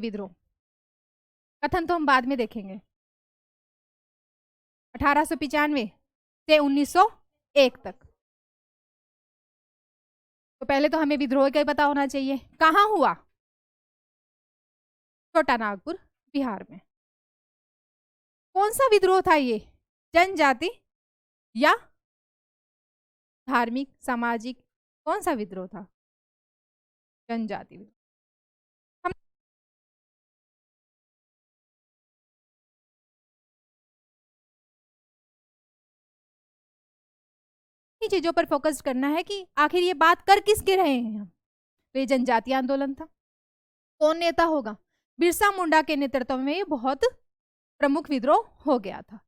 विद्रोह। कथन तो हम बाद में देखेंगे। 1895 से 1901 तक। तो पहले तो हमें विद्रोह का ही पता होना चाहिए। कहाँ हुआ? छोटा नागपुर, बिहार में। कौन सा विद्रोह था ये? जनजाति या धार्मिक सामाजिक? कौन सा विद्रोह था? जनजाति विद्रोह। हम चीजों पर फोकस करना है कि आखिर ये बात कर किसके रहे हैं हम। तो ये जनजातीय आंदोलन था। कौन नेता होगा? बिरसा मुंडा के नेतृत्व में ये बहुत प्रमुख विद्रोह हो गया था।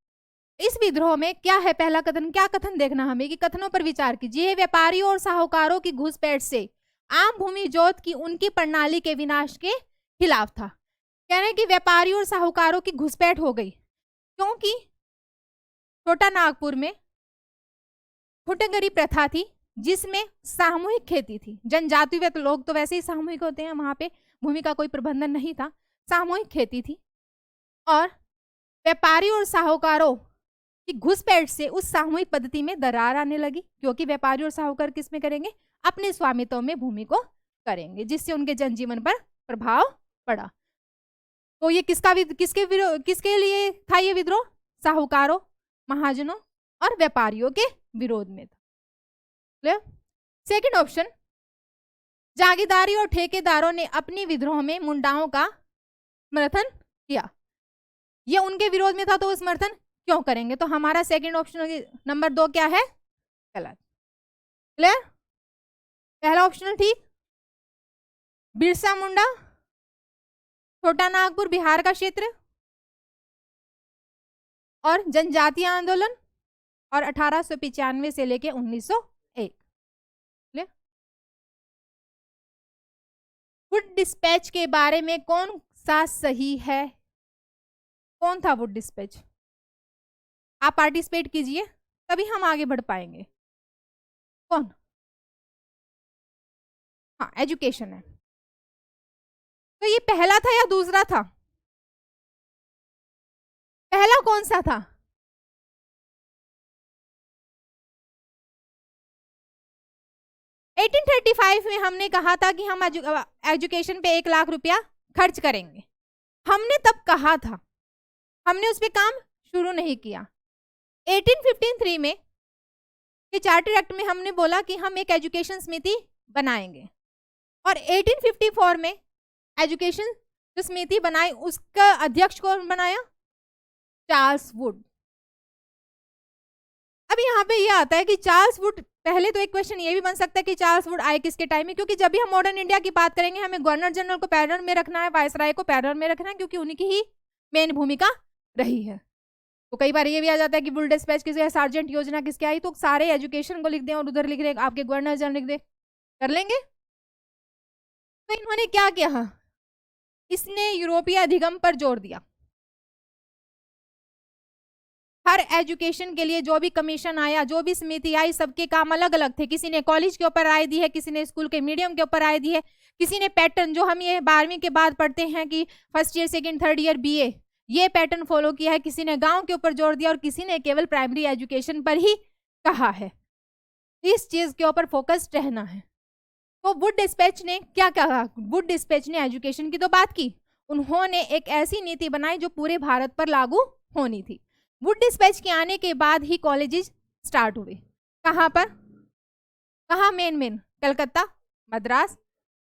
इस विद्रोह में क्या है? पहला कथन, क्या कथन देखना हमें कि कथनों पर विचार कीजिए। व्यापारियों और साहूकारों की घुसपैठ से आम भूमि जोत की उनकी प्रणाली के विनाश के खिलाफ था। कह रहे हैं कि व्यापारियों और साहूकारों की घुसपैठ हो गई क्योंकि छोटा नागपुर में खुटगरी प्रथा थी जिसमें सामूहिक खेती थी। जनजातीय लोग तो वैसे ही सामूहिक होते हैं, वहां पे भूमि का कोई प्रबंधन नहीं था, सामूहिक खेती थी। और व्यापारियों और साहूकारों की घुसपैठ से उस सामूहिक पद्धति में दरार आने लगी क्योंकि व्यापारी और साहूकार किस में करेंगे? अपने स्वामित्व में भूमि को करेंगे, जिससे उनके जनजीवन पर प्रभाव पड़ा। तो ये किसके लिए था ये विद्रोह? साहूकारों, महाजनों और व्यापारियों के विरोध में था। सेकंड ऑप्शन, जागीरदारी और ठेकेदारों ने अपनी विद्रोह में मुंडाओं का समर्थन किया। ये उनके विरोध में था तो समर्थन क्यों करेंगे? तो हमारा सेकंड ऑप्शन नंबर 2 क्या है? गलत। क्लियर? पहला ऑप्शन ठीक। बिरसा मुंडा, छोटा नागपुर बिहार का क्षेत्र, और जनजातीय आंदोलन, और 1895 से लेके 1901। वुड डिस्पैच के बारे में कौन सा सही है? कौन था वुड डिस्पैच? आप पार्टिसिपेट कीजिए तभी हम आगे बढ़ पाएंगे। कौन? हाँ, एजुकेशन है। तो ये पहला था या दूसरा था? पहला कौन सा था? एटीन 1835 में हमने कहा था कि हम एजुकेशन पे 1 लाख रुपया खर्च करेंगे। हमने तब कहा था, हमने उस पर काम शुरू नहीं किया। 1853 में ये चार्टर एक्ट में हमने बोला कि हम एक एजुकेशन समिति बनाएंगे, और 1854 में एजुकेशन जो समिति बनाई उसका अध्यक्ष कौन बनाया? Charles Wood. अब यहाँ पे ये आता है कि चार्ल्स वुड, पहले तो एक क्वेश्चन ये भी बन सकता है कि चार्ल्स वुड आए किसके टाइम में, क्योंकि जब भी हम मॉडर्न इंडिया की बात करेंगे हमें गवर्नर जनरल को पैरल में रखना है, वायसराय को पैरल में रखना है, क्योंकि उन्हीं की ही मेन भूमिका रही है। तो कई बार ये भी आ जाता है कि वुड डिस्पैच किसके, सार्जेंट योजना किसके आई, तो सारे एजुकेशन को लिख दें और उधर लिख दें आपके गवर्नर जनरल लिख दे, कर लेंगे। तो इन्होंने क्या किया? इसने यूरोपीय अधिगम पर जोर दिया। हर एजुकेशन के लिए जो भी कमीशन आया, जो भी समिति आई, सबके काम अलग अलग थे। किसी ने कॉलेज के ऊपर राय दी है, किसी ने स्कूल के मीडियम के ऊपर राय दी है, किसी ने पैटर्न जो हम ये 12वीं के बाद पढ़ते हैं कि first year second third year BA, ये पैटर्न फॉलो किया है। किसी ने गांव के ऊपर जोर दिया और किसी ने केवल प्राइमरी एजुकेशन पर ही कहा है। इस चीज के ऊपर फोकस्ड रहना है। तो वुड डिस्पैच ने क्या कहा? वुड डिस्पैच ने एजुकेशन की तो बात की, उन्होंने एक ऐसी नीति बनाई जो पूरे भारत पर लागू होनी थी। वुड डिस्पैच के आने के बाद ही कॉलेजेस स्टार्ट हुए। कहाँ पर? कहाँ मेन? कलकत्ता, मद्रास,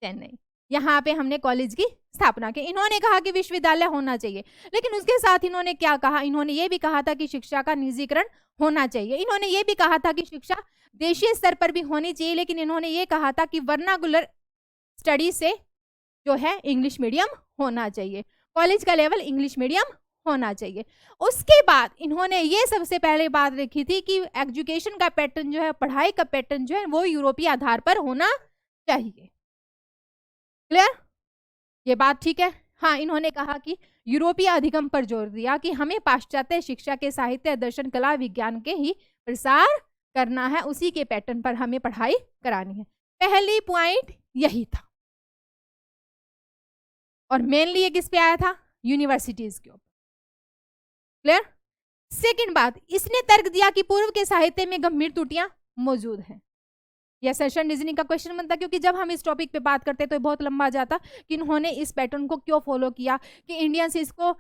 चेन्नई, यहाँ पे हमने कॉलेज की स्थापना की। इन्होंने कहा कि विश्वविद्यालय होना चाहिए, लेकिन उसके साथ इन्होंने क्या कहा? इन्होंने ये भी कहा था कि शिक्षा का निजीकरण होना चाहिए। इन्होंने ये भी कहा था कि शिक्षा देशीय स्तर पर भी होनी चाहिए, लेकिन इन्होंने ये कहा था कि वर्नाकुलर स्टडी से जो है इंग्लिश मीडियम होना चाहिए, कॉलेज का लेवल इंग्लिश मीडियम होना चाहिए। उसके बाद इन्होंने ये सबसे पहले बात रखी थी कि एजुकेशन का पैटर्न जो है, पढ़ाई का पैटर्न जो है, वो यूरोपीय आधार पर होना चाहिए। क्लियर? ये बात ठीक है? हाँ, इन्होंने कहा कि यूरोपीय अधिगम पर जोर दिया कि हमें पाश्चात्य शिक्षा के साहित्य, दर्शन, कला, विज्ञान के ही प्रसार करना है, उसी के पैटर्न पर हमें पढ़ाई करानी है। पहली पॉइंट यही था। और मेनली ये किस पे आया था? यूनिवर्सिटीज के ऊपर। क्लियर? सेकंड बात, इसने तर्क दिया कि पूर्व के साहित्य में गंभीर त्रुटियां मौजूद हैं। यह सेशन रीजनिंग का क्वेश्चन बनता, क्योंकि जब हम इस टॉपिक पे बात करते तो बहुत लंबा जाता कि इन्होंने इस पैटर्न को क्यों फॉलो किया, कि इंडियंस इसको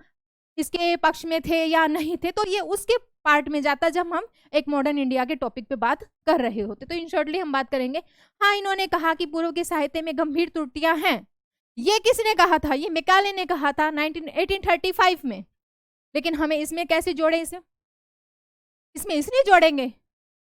इसके पक्ष में थे या नहीं थे, तो ये उसके पार्ट में जाता जब हम एक मॉडर्न इंडिया के टॉपिक पे बात कर रहे होते। तो इन शॉर्टली हम बात करेंगे। हाँ, इन्होंने कहा कि पूर्व के साहित्य में गंभीर त्रुटियां हैं। ये किसने कहा था? ये मैकाले ने कहा था 1835 में। लेकिन हमें इसमें कैसे जोड़े? इसमें इसलिए जोड़ेंगे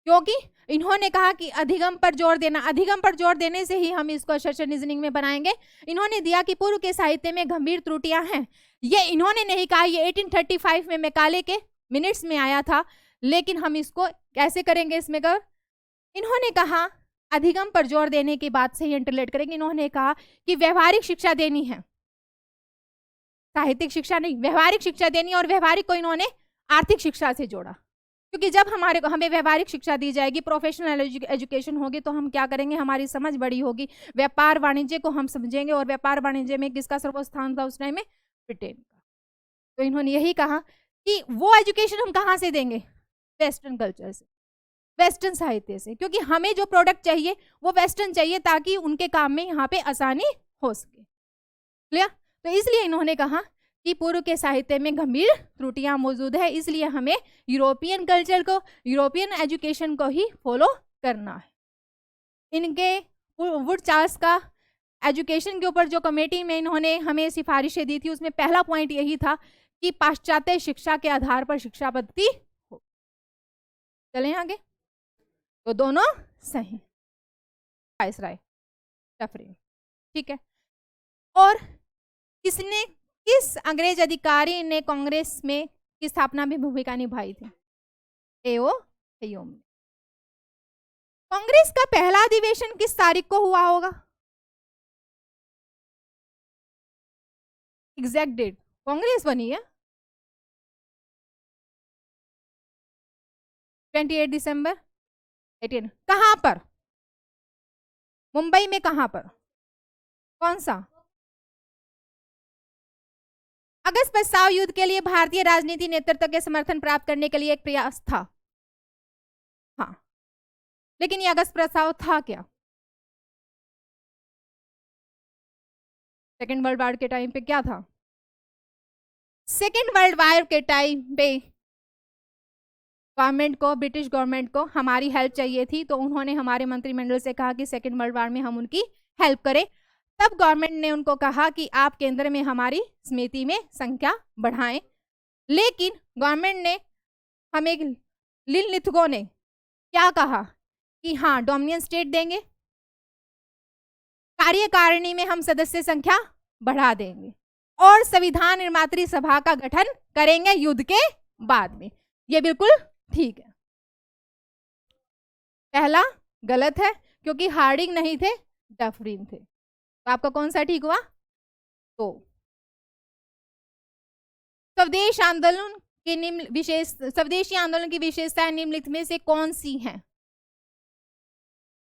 क्योंकि इन्होंने कहा कि अधिगम पर जोर देना, अधिगम पर जोर देने से ही हम इसको सेशन रीजनिंग में बनाएंगे। इन्होंने दिया कि पूर्व के साहित्य में गंभीर त्रुटियां हैं। ये इन्होंने नहीं कहा, ये 1835 में मैकाले के मिनट्स में आया था। लेकिन हम इसको कैसे करेंगे? इसमें कर इन्होंने कहा अधिगम पर जोर देने की बात से ही इंटरलेट करेंगे। इन्होंने कहा कि व्यवहारिक शिक्षा देनी है, साहित्यिक शिक्षा नहीं, व्यवहारिक शिक्षा देनी। और व्यवहारिक को इन्होंने आर्थिक शिक्षा से जोड़ा, क्योंकि जब हमें व्यवहारिक शिक्षा दी जाएगी, प्रोफेशनल एजुकेशन होगी, तो हम क्या करेंगे? हमारी समझ बड़ी होगी, व्यापार वाणिज्य को हम समझेंगे। और व्यापार वाणिज्य में किसका सर्वोत्थान था उस टाइम में? ब्रिटेन का। तो इन्होंने यही कहा कि वो एजुकेशन हम कहाँ से देंगे? वेस्टर्न कल्चर से, वेस्टर्न साहित्य से, क्योंकि हमें जो प्रोडक्ट चाहिए वो वेस्टर्न चाहिए, ताकि उनके काम में यहाँ पे आसानी हो सके। क्लियर? तो इसलिए इन्होंने कहा कि पूर्व के साहित्य में गंभीर त्रुटियां मौजूद है, इसलिए हमें यूरोपियन कल्चर को, यूरोपियन एजुकेशन को ही फॉलो करना है। इनके वुड चार्ल्स का एजुकेशन के ऊपर जो कमेटी में इन्होंने हमें सिफारिशें दी थी, उसमें पहला पॉइंट यही था कि पाश्चात्य शिक्षा के आधार पर शिक्षा पद्धति हो। चलें आगे। तो दोनों सही, वायसराय, डफरिन, ठीक है। और किस अंग्रेज अधिकारी ने कांग्रेस में की स्थापना में भूमिका निभाई थी? एओ हयोम। कांग्रेस का पहला अधिवेशन किस तारीख को हुआ होगा? एग्जैक्ट डेट कांग्रेस बनी है 28 दिसंबर 18। कहां पर? मुंबई में। कहां पर? कौन सा? अगस्त प्रस्ताव युद्ध के लिए भारतीय राजनीति नेतृत्व के समर्थन प्राप्त करने के लिए एक प्रयास था। हाँ, लेकिन ये अगस्त प्रस्ताव था क्या? सेकेंड वर्ल्ड वॉर के टाइम पे क्या था? सेकेंड वर्ल्ड वॉर के टाइम पे गवर्नमेंट को, ब्रिटिश गवर्नमेंट को हमारी हेल्प चाहिए थी, तो उन्होंने हमारे मंत्रिमंडल से कहा कि सेकेंड वर्ल्ड वॉर में हम उनकी हेल्प करें। तब गवर्नमेंट ने उनको कहा कि आप केंद्र में हमारी समिति में संख्या बढ़ाएं। लेकिन गवर्नमेंट ने हमें, लिनलिथगो ने क्या कहा कि हाँ, डोमिनियन स्टेट देंगे, कार्यकारिणी में हम सदस्य संख्या बढ़ा देंगे, और संविधान निर्मात्री सभा का गठन करेंगे युद्ध के बाद में। ये बिल्कुल ठीक है। पहला गलत है, क्योंकि हार्डिंग नहीं थे, डफरिन थे। तो आपका कौन सा ठीक हुआ? तो स्वदेशी आंदोलन की विशेषताएं निम्नलिखित में से कौन सी हैं?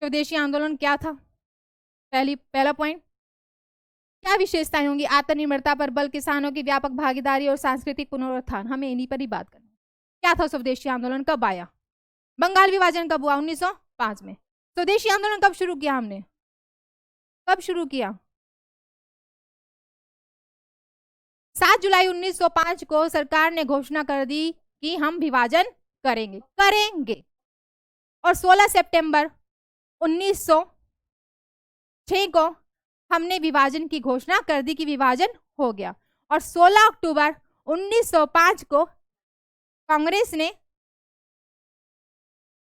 स्वदेशी आंदोलन क्या था? पहला पॉइंट, क्या विशेषताएं होंगी? आत्मनिर्भरता पर बल, किसानों की व्यापक भागीदारी और सांस्कृतिक पुनरुत्थान। हमें इन्हीं पर ही बात करनी। क्या था स्वदेशी आंदोलन? कब आया? बंगाल विभाजन कब हुआ? 1905 में। स्वदेशी आंदोलन कब शुरू किया हमने? कब शुरू किया? 7 जुलाई 1905 को सरकार ने घोषणा कर दी कि हम विभाजन करेंगे। और 16 सितंबर 1906 को हमने विभाजन की घोषणा कर दी कि विभाजन हो गया। और 16 अक्टूबर 1905 को कांग्रेस ने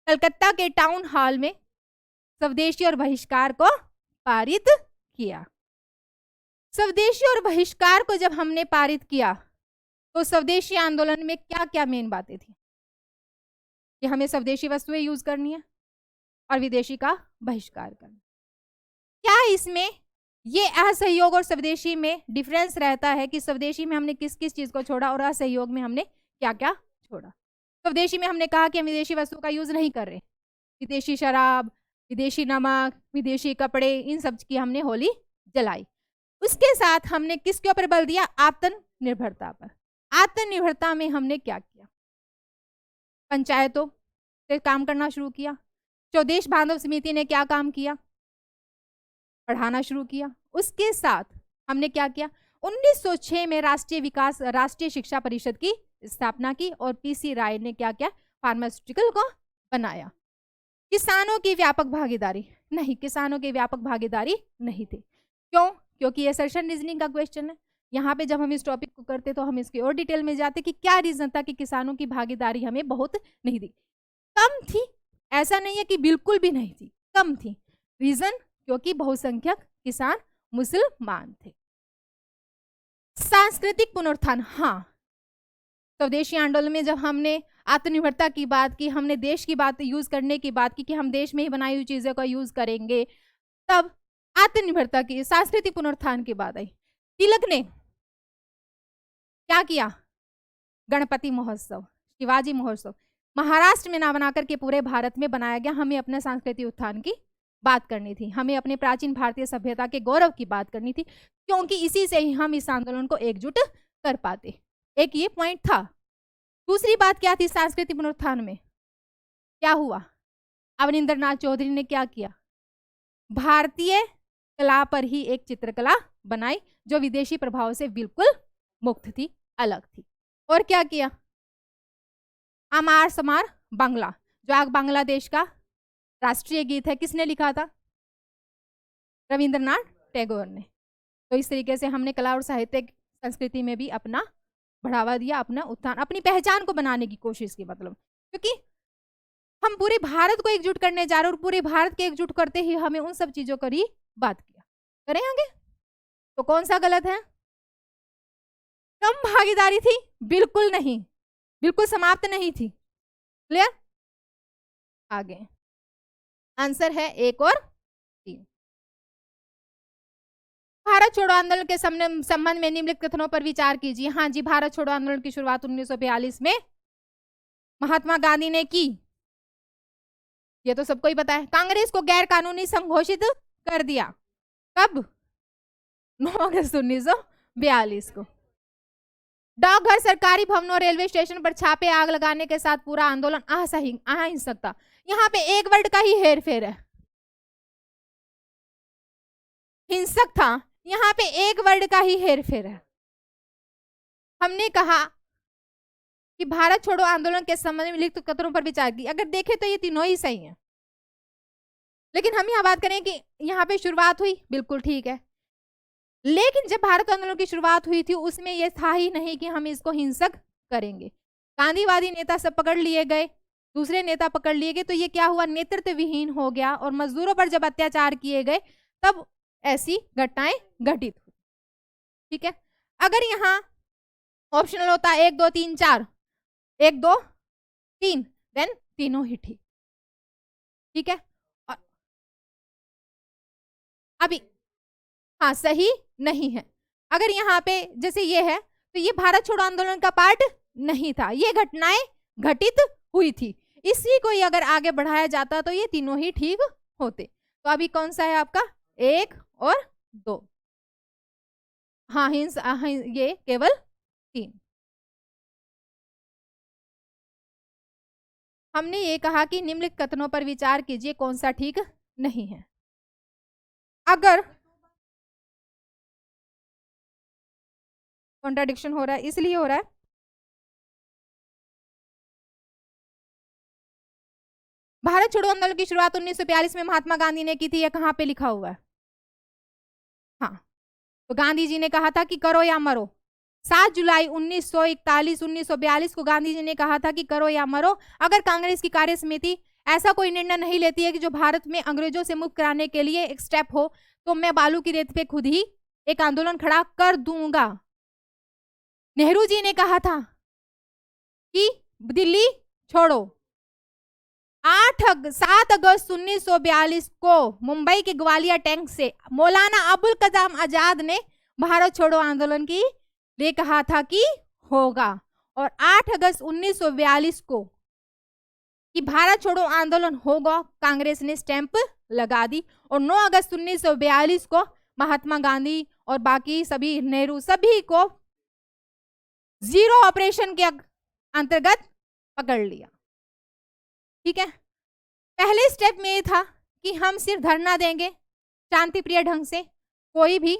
कलकत्ता के टाउन हॉल में स्वदेशी और बहिष्कार को पारित किया। स्वदेशी और बहिष्कार को जब हमने पारित किया, तो स्वदेशी आंदोलन में क्या क्या मेन बातें थी? कि हमें स्वदेशी वस्तुएं यूज करनी है और विदेशी का बहिष्कार करना। क्या इसमें ये असहयोग और स्वदेशी में डिफरेंस रहता है कि स्वदेशी में हमने किस किस चीज को छोड़ा और असहयोग में हमने क्या क्या छोड़ा? स्वदेशी में हमने कहा कि हम विदेशी वस्तु का यूज नहीं कर रहे, विदेशी शराब, विदेशी नमक, विदेशी कपड़े, इन सब की हमने होली जलाई। उसके साथ हमने किसके ऊपर बल दिया? आत्मनिर्भरता पर। आत्मनिर्भरता में हमने क्या किया? पंचायतों से काम करना शुरू किया। स्वदेश बांधव समिति ने क्या काम किया? पढ़ाना शुरू किया। उसके साथ हमने क्या किया? 1906 में राष्ट्रीय शिक्षा परिषद की स्थापना की और पीसी राय ने क्या किया? फार्मास्यूटिकल को बनाया। किसानों की व्यापक भागीदारी नहीं, किसानों की व्यापक भागीदारी नहीं थी। क्यों? क्योंकि ये सर्शन रीजनिंग का क्वेश्चन है। यहाँ पे जब हम इस टॉपिक को करते तो हम इसके और डिटेल में जाते कि क्या रीजन था कि किसानों की भागीदारी हमें बहुत नहीं दी, कम थी। ऐसा नहीं है कि बिल्कुल भी नहीं थी, कम थी। रीजन क्योंकि बहुसंख्यक किसान मुसलमान थे। सांस्कृतिक पुनरुत्थान, हाँ, स्वदेशी आंदोलन में जब हमने आत्मनिर्भरता की बात की, हमने देश की बात यूज करने की बात की कि हम देश में ही बनाई हुई चीजों का यूज करेंगे, तब आत्मनिर्भरता की सांस्कृतिक पुनरुत्थान की बात आई। तिलक ने क्या किया? गणपति महोत्सव, शिवाजी महोत्सव महाराष्ट्र में ना बनाकर के पूरे भारत में बनाया गया। हमें अपने सांस्कृतिक उत्थान की बात करनी थी, हमें अपने प्राचीन भारतीय सभ्यता के गौरव की बात करनी थी, क्योंकि इसी से ही हम इस आंदोलन को एकजुट कर पाते। एक ये पॉइंट था। दूसरी बात क्या थी? सांस्कृतिक पुनरुत्थान में क्या हुआ? अवनींद्रनाथ चौधरी ने क्या किया? भारतीय कला पर ही एक चित्रकला बनाई जो विदेशी प्रभाव से बिल्कुल मुक्त थी, अलग थी। और क्या किया? अमार समार बांग्ला, जो आज बांग्लादेश का राष्ट्रीय गीत है, किसने लिखा था? रविंद्रनाथ टैगोर ने। तो इस तरीके से हमने कला और साहित्य संस्कृति में भी अपना बढ़ावा दिया, अपना उत्थान, अपनी पहचान को बनाने की कोशिश की। मतलब क्योंकि हम पूरे भारत को एकजुट करने जा रहे हैं और पूरे भारत के एकजुट करते ही हमें उन सब चीजों पर ही बात किया। करें आगे? तो कौन सा गलत है? कम भागीदारी थी? बिल्कुल नहीं, बिल्कुल समाप्त नहीं थी। क्लियर? आगे आंसर है 1 और 3। भारत छोड़ो आंदोलन के संबंध में निम्नलिखित कथनों पर विचार कीजिए। हाँ जी, भारत छोड़ो आंदोलन की शुरुआत 1942 में महात्मा गांधी ने की, ये तो सबको ही पता है। कांग्रेस को गैर कानूनी संघ घोषित कर दिया, कब? 9 अगस्त 1942 को। डाकघर, सरकारी भवनों, रेलवे स्टेशन पर छापे, आग लगाने के साथ पूरा आंदोलन अहिंसक था। यहाँ पे एक वर्ड का ही हेरफेर है, हिंसक था। यहाँ पे एक वर्ड का ही हेरफेर है। हमने कहा कि भारत छोड़ो आंदोलन के संबंध में लिखित कथनों पर विचार की। अगर देखें तो ये तीनों ही सही हैं, लेकिन हम यहाँ बात करें कि यहाँ पे शुरुआत हुई, बिल्कुल ठीक है, लेकिन जब भारत आंदोलन की शुरुआत हुई थी उसमें यह था ही नहीं कि हम इसको हिंसक करेंगे। गांधीवादी नेता सब पकड़ लिए गए, दूसरे नेता पकड़ लिए गए, तो ये क्या हुआ? नेतृत्व विहीन हो गया और मजदूरों पर जब अत्याचार किए गए तब ऐसी घटनाएं घटित हुई। ठीक है, अगर यहाँ ऑप्शनल होता 1 2 3 4, 1 2 3, देन तीनों ही ठीक। ठीक है, और अभी हाँ सही नहीं है। अगर यहाँ पे जैसे ये है तो ये भारत छोड़ो आंदोलन का पार्ट नहीं था, ये घटनाएं घटित हुई थी। इसी को अगर आगे बढ़ाया जाता तो ये तीनों ही ठीक होते। तो अभी कौन सा है आपका? 1 और 2। हाँ ये केवल 3। हमने ये कहा कि निम्नलिखित कथनों पर विचार कीजिए, कौन सा ठीक नहीं है। अगर कॉन्ट्राडिक्शन हो रहा है, इसलिए हो रहा है भारत छोड़ो आंदोलन की शुरुआत 1942 में महात्मा गांधी ने की थी, यह कहाँ पे लिखा हुआ है? हाँ, तो गांधी जी ने कहा था कि करो या मरो। 7 जुलाई 1942 को गांधी जी ने कहा था कि करो या मरो। अगर कांग्रेस की कार्य समिति ऐसा कोई निर्णय नहीं लेती है कि जो भारत में अंग्रेजों से मुक्त कराने के लिए एक स्टेप हो, तो मैं बालू की रेत पे खुद ही एक आंदोलन खड़ा कर दूंगा। नेहरू जी ने कहा था कि दिल्ली छोड़ो। 7 अगस्त 1942 को मुंबई के ग्वालियर टैंक से मौलाना अबुल कलाम आजाद ने भारत छोड़ो आंदोलन की लिए कहा था कि होगा, और 8 अगस्त 1942 को कि भारत छोड़ो आंदोलन होगा कांग्रेस ने स्टैंप लगा दी, और 9 अगस्त 1942 को महात्मा गांधी और बाकी सभी नेहरू सभी को जीरो ऑपरेशन के अंतर्गत पकड़ लिया। ठीक है, पहले स्टेप में ये था कि हम सिर्फ धरना देंगे शांति प्रिय ढंग से, कोई भी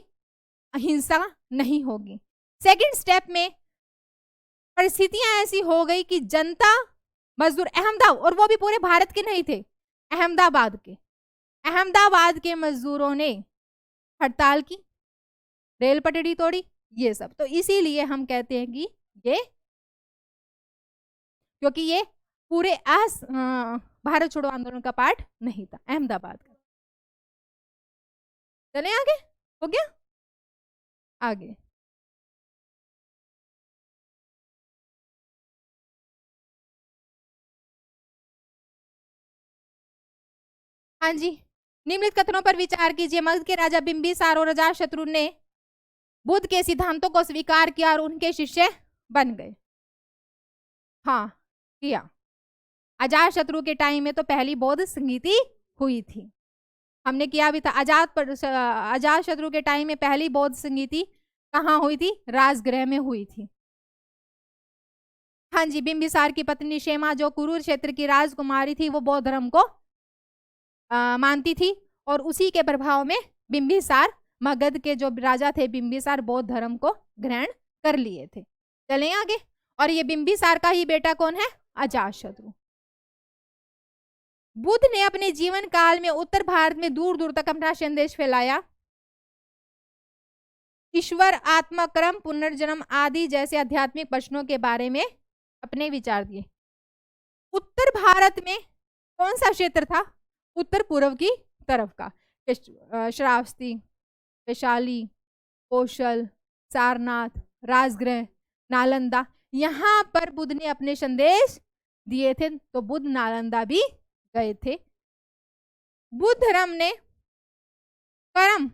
अहिंसा नहीं होगी। सेकंड स्टेप में परिस्थितियां ऐसी हो गई कि जनता मजदूर अहमदाबाद, और वो भी पूरे भारत के नहीं थे, अहमदाबाद के मजदूरों ने हड़ताल की, रेल पटरी तोड़ी, ये सब। तो इसीलिए हम कहते हैं कि ये, क्योंकि ये पूरे भारत छोड़ो आंदोलन का पार्ट नहीं था, अहमदाबाद का। चले आगे, हो गया आगे। हाँ जी, निम्नलिखित कथनों पर विचार कीजिए। मगध के राजा बिंबिसार और अजातशत्रु ने बुद्ध के सिद्धांतों को स्वीकार किया और उनके शिष्य बन गए। हाँ किया। अजातशत्रु के टाइम में तो पहली बौद्ध संगीति हुई थी, हमने किया भी था। अजातशत्रु के टाइम में पहली बौद्ध संगीति कहाँ हुई थी? राजगृह में हुई थी। हाँ जी, बिंबिसार की पत्नी क्षेमा जो कुरुक्षेत्र की राजकुमारी थी, वो बौद्ध धर्म को मानती थी और उसी के प्रभाव में बिंबिसार, मगध के जो राजा थे बिंबिसार, बौद्ध धर्म को ग्रहण कर लिए थे। चलें आगे। और ये बिंबिसार का ही बेटा कौन है? अजातशत्रु। बुद्ध ने अपने जीवन काल में उत्तर भारत में दूर दूर तक अपना संदेश फैलाया। ईश्वर, आत्मा, कर्म, पुनर्जन्म आदि जैसे आध्यात्मिक प्रश्नों के बारे में अपने विचार दिए। उत्तर भारत में कौन सा क्षेत्र था? उत्तर पूर्व की तरफ का, श्रावस्ती, वैशाली, कौशल, सारनाथ, राजगृह, नालंदा, यहाँ पर बुद्ध ने अपने संदेश दिए थे। तो बुद्ध नालंदा भी गए थे। बुद्ध धर्म ने कर्म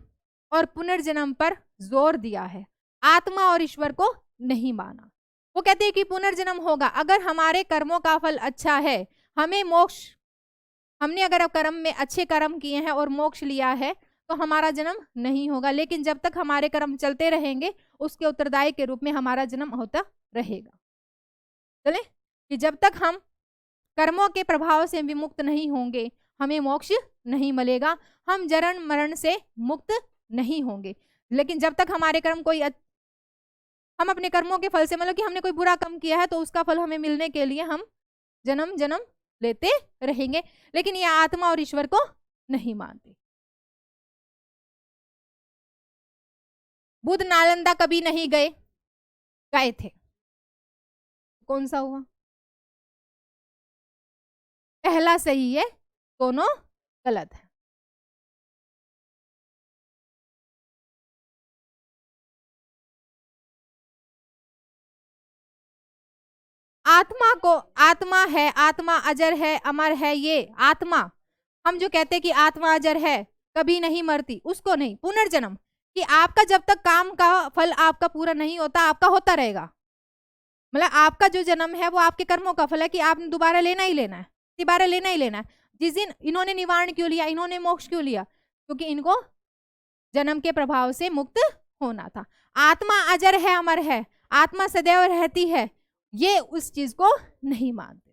और पुनर्जन्म पर जोर दिया है, आत्मा और ईश्वर को नहीं माना। वो कहते हैं कि पुनर्जन्म होगा, अगर हमारे कर्मों का फल अच्छा है, हमें मोक्ष, हमने अगर कर्म में अच्छे कर्म किए हैं और मोक्ष लिया है तो हमारा जन्म नहीं होगा, लेकिन जब तक हमारे कर्म चलते रहेंगे उसके उत्तरदायी के रूप में हमारा जन्म होता रहेगा। चले कि जब तक हम कर्मों के प्रभाव से विमुक्त नहीं होंगे हमें मोक्ष नहीं मिलेगा, हम जन्म मरण से मुक्त नहीं होंगे। लेकिन जब तक हमारे कर्म कोई हम अपने कर्मों के फल से, मतलब कि हमने कोई बुरा कर्म किया है तो उसका फल हमें मिलने के लिए हम जन्म जन्म लेते रहेंगे। लेकिन ये आत्मा और ईश्वर को नहीं मानते। बुद्ध नालंदा कभी नहीं गए, गए थे। कौन सा हुआ? पहला सही है, दोनों गलत है। आत्मा को, आत्मा है, आत्मा अजर है, अमर है, ये आत्मा, हम जो कहते हैं कि आत्मा अजर है, कभी नहीं मरती, उसको नहीं। पुनर्जन्म कि आपका जब तक काम का फल आपका पूरा नहीं होता, आपका होता रहेगा। मतलब आपका जो जन्म है वो आपके कर्मों का फल है कि आपने दोबारा लेना ही लेना है, दोबारा लेना ही लेना है। जिस दिन इन्होंने निवारण क्यों लिया, इन्होंने मोक्ष क्यों लिया? क्योंकि इनको जन्म के प्रभाव से मुक्त होना था। आत्मा अजर है, अमर है, आत्मा सदैव रहती है, ये उस चीज को नहीं मानते।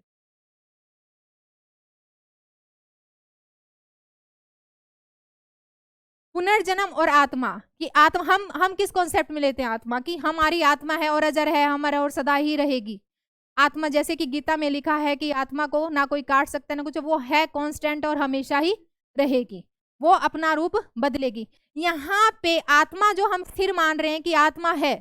पुनर्जन्म और आत्मा कि आत्मा, हम किस कॉन्सेप्ट में लेते हैं आत्मा की? हमारी आत्मा है और अजर है, अमर है और सदा ही रहेगी। आत्मा जैसे कि गीता में लिखा है कि आत्मा को ना कोई काट सकता ना कुछ, वो है कांस्टेंट और हमेशा ही रहेगी, वो अपना रूप बदलेगी। यहाँ पे आत्मा जो हम स्थिर मान रहे हैं कि आत्मा है,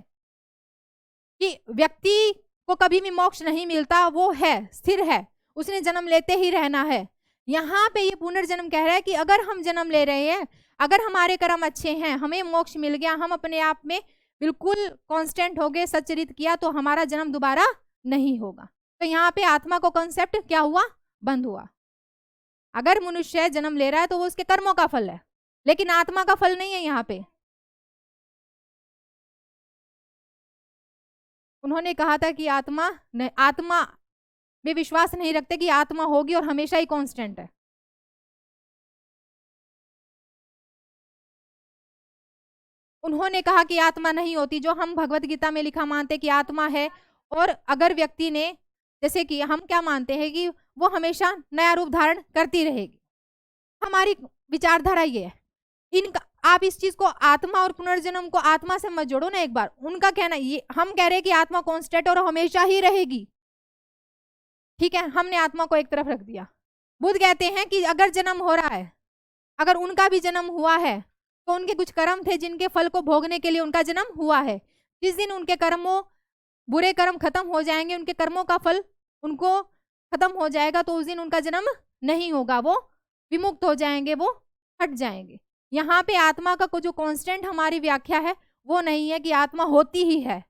कि व्यक्ति को कभी भी मोक्ष नहीं मिलता, वो है, स्थिर है, उसने जन्म लेते ही रहना है। यहाँ पे ये पुनर्जन्म कह रहा है कि अगर हम जन्म ले रहे हैं, अगर हमारे कर्म अच्छे हैं, हमें मोक्ष मिल गया, हम अपने आप में बिल्कुल कांस्टेंट हो गए, सच्चरित किया, तो हमारा जन्म दोबारा नहीं होगा। तो यहाँ पे आत्मा को कॉन्सेप्ट क्या हुआ? बंद हुआ। अगर मनुष्य जन्म ले रहा है तो वो उसके कर्मों का फल है, लेकिन आत्मा का फल नहीं है। यहाँ पे उन्होंने कहा था कि आत्मा में विश्वास नहीं रखते कि आत्मा होगी और हमेशा ही कांस्टेंट है। उन्होंने कहा कि आत्मा नहीं होती, जो हम भगवत गीता में लिखा मानते कि आत्मा है। और अगर व्यक्ति ने, जैसे कि हम क्या मानते हैं कि वो हमेशा नया रूप धारण करती रहेगी, हमारी विचारधारा ये है। इनका, आप इस चीज को आत्मा और पुनर्जन्म को आत्मा से मत जोड़ो ना एक बार। उनका कहना ये, हम कह रहे हैं कि आत्मा कांस्टेंट और हमेशा ही रहेगी, ठीक है, हमने आत्मा को एक तरफ रख दिया। बुद्ध कहते हैं कि अगर जन्म हो रहा है, अगर उनका भी जन्म हुआ है तो उनके कुछ कर्म थे जिनके फल को भोगने के लिए उनका जन्म हुआ है। जिस दिन उनके कर्मों, बुरे कर्म खत्म हो जाएंगे, उनके कर्मों का फल उनको खत्म हो जाएगा, तो उस दिन उनका जन्म नहीं होगा, वो विमुक्त हो जाएंगे, वो हट जाएंगे। यहाँ पे आत्मा का जो कांस्टेंट हमारी व्याख्या है वो नहीं है कि आत्मा होती ही है।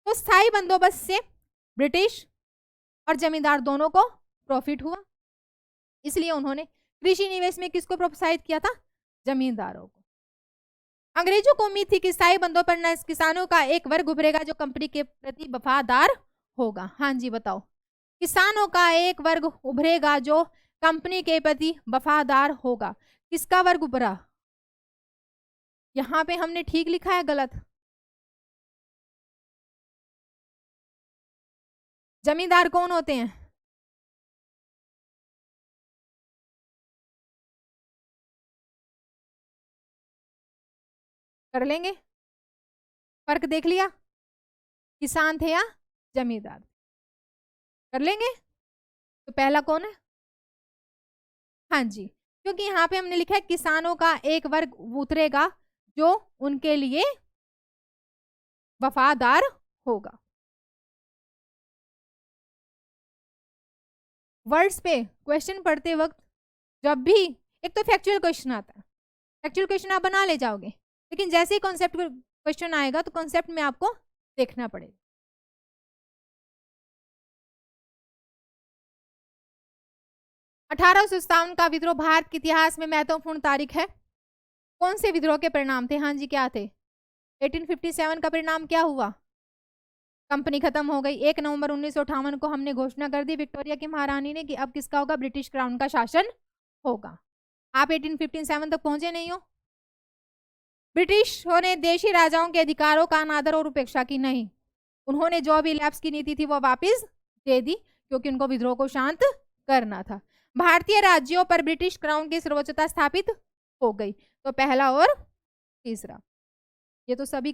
तो स्थायी बंदोबस्त से ब्रिटिश और जमींदार दोनों को प्रॉफिट हुआ, इसलिए उन्होंने कृषि निवेश में किसको प्रोत्साहित किया था? जमींदारों को। अंग्रेजों को उम्मीद थी कि स्थायी बंदोबस्त किसानों का एक वर्ग उभरेगा जो कंपनी के प्रति वफादार होगा। हाँ जी बताओ, किसानों का एक वर्ग उभरेगा जो कंपनी के प्रति वफादार होगा। किसका वर्ग उभरा? यहाँ पे हमने ठीक लिखा है गलत? जमींदार कौन होते हैं? कर लेंगे, फर्क देख लिया, किसान थे या जमींदार? कर लेंगे। तो पहला कौन है? हाँ जी, क्योंकि यहाँ पे हमने लिखा है किसानों का एक वर्ग उतरेगा जो उनके लिए वफादार होगा। वर्ड्स पे क्वेश्चन पढ़ते वक्त जब भी, एक तो फैक्चुअल क्वेश्चन आता है, फैक्चुअल क्वेश्चन आप बना ले जाओगे, लेकिन जैसे ही कॉन्सेप्ट क्वेश्चन आएगा तो कॉन्सेप्ट में आपको देखना पड़ेगा। 1857 का विद्रोह भारत के इतिहास में महत्वपूर्ण तारीख है। कौन से विद्रोह के परिणाम थे? हाँ जी क्या थे? 1857 का परिणाम क्या हुआ? कंपनी खत्म हो गई। 1 नवंबर 1958 को हमने घोषणा कर दी विक्टोरिया की महारानी ने कि अब किसका होगा? ब्रिटिश क्राउन का शासन होगा। आप 1857 तक पहुंचे नहीं हो। ब्रिटिशों ने देशी राजाओं के अधिकारों का अनादर और उपेक्षा की नहीं, उन्होंने जो भी लैप्स की नीति थी वो वापस दे दी, क्योंकि उनको विद्रोह को शांत करना था। भारतीय राज्यों पर ब्रिटिश क्राउन की सर्वोच्चता स्थापित हो गई। तो पहला और तीसरा, ये तो सभी।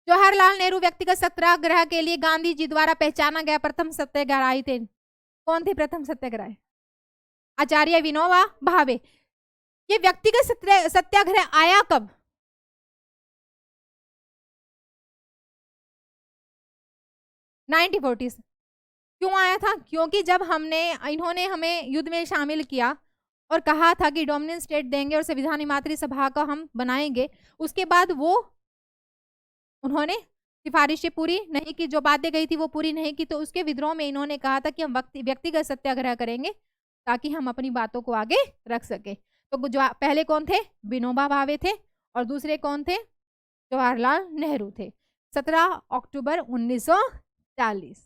जवाहरलाल नेहरू व्यक्तिगत सत्याग्रह के लिए गांधी जी द्वारा पहचाना गया प्रथम सत्याग्रही थे। कौन थे प्रथम सत्याग्रही? आचार्य विनोबा भावे। ये व्यक्तिगत सत्याग्रह आया कब? नाइनटीन क्यों आया था? क्योंकि जब इन्होंने हमें युद्ध में शामिल किया और कहा था कि डोमिनियन स्टेट देंगे और संविधान मातृ सभा का हम बनाएंगे, उसके बाद वो उन्होंने सिफारिशें पूरी नहीं की, जो बातें गई थी वो पूरी नहीं की, तो उसके विद्रोह में इन्होंने कहा था कि हम व्यक्तिगत सत्याग्रह करेंगे ताकि हम अपनी बातों को आगे रख सके। तो जो पहले कौन थे? विनोबा भावे थे, और दूसरे कौन थे? जवाहरलाल नेहरू थे। 17 अक्टूबर 1940।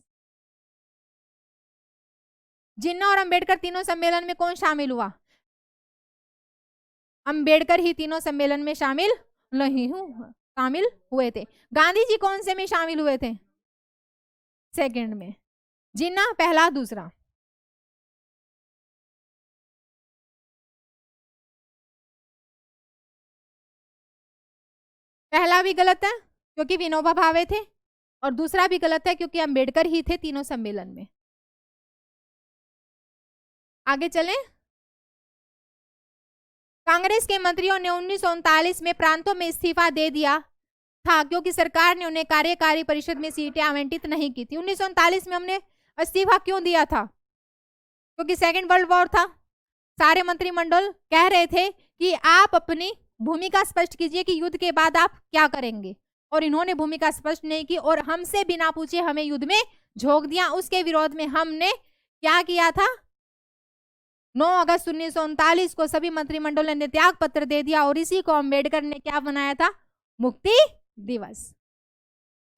जिन्ना और अंबेडकर तीनों सम्मेलन में कौन शामिल हुआ? अंबेडकर ही तीनों सम्मेलन में शामिल नहीं शामिल हुए थे। गांधी जी कौन से में शामिल हुए थे? सेकंड में। जिन्ना पहला दूसरा। पहला भी गलत है क्योंकि विनोबा भावे थे, और दूसरा भी गलत है क्योंकि अंबेडकर ही थे तीनों सम्मेलन में। आगे चलें। कांग्रेस के मंत्रियों ने 1939 में प्रांतों में इस्तीफा दे दिया था क्योंकि सरकार ने उन्हें कार्यकारी परिषद में सीटें आवंटित नहीं की थी। 1939 में हमने इस्तीफा क्यों दिया था? क्योंकि सेकेंड वर्ल्ड वॉर था। सारे मंत्रिमंडल कह रहे थे कि आप अपनी भूमिका स्पष्ट कीजिए कि युद्ध के बाद आप क्या करेंगे, और इन्होंने भूमिका स्पष्ट नहीं की और हमसे बिना पूछे हमें युद्ध में झोंक दिया। उसके विरोध में हमने क्या किया था? 9 अगस्त 1939 को सभी मंत्रिमंडल ने त्याग पत्र दे दिया और इसी को अंबेडकर ने क्या बनाया था? मुक्ति दिवस।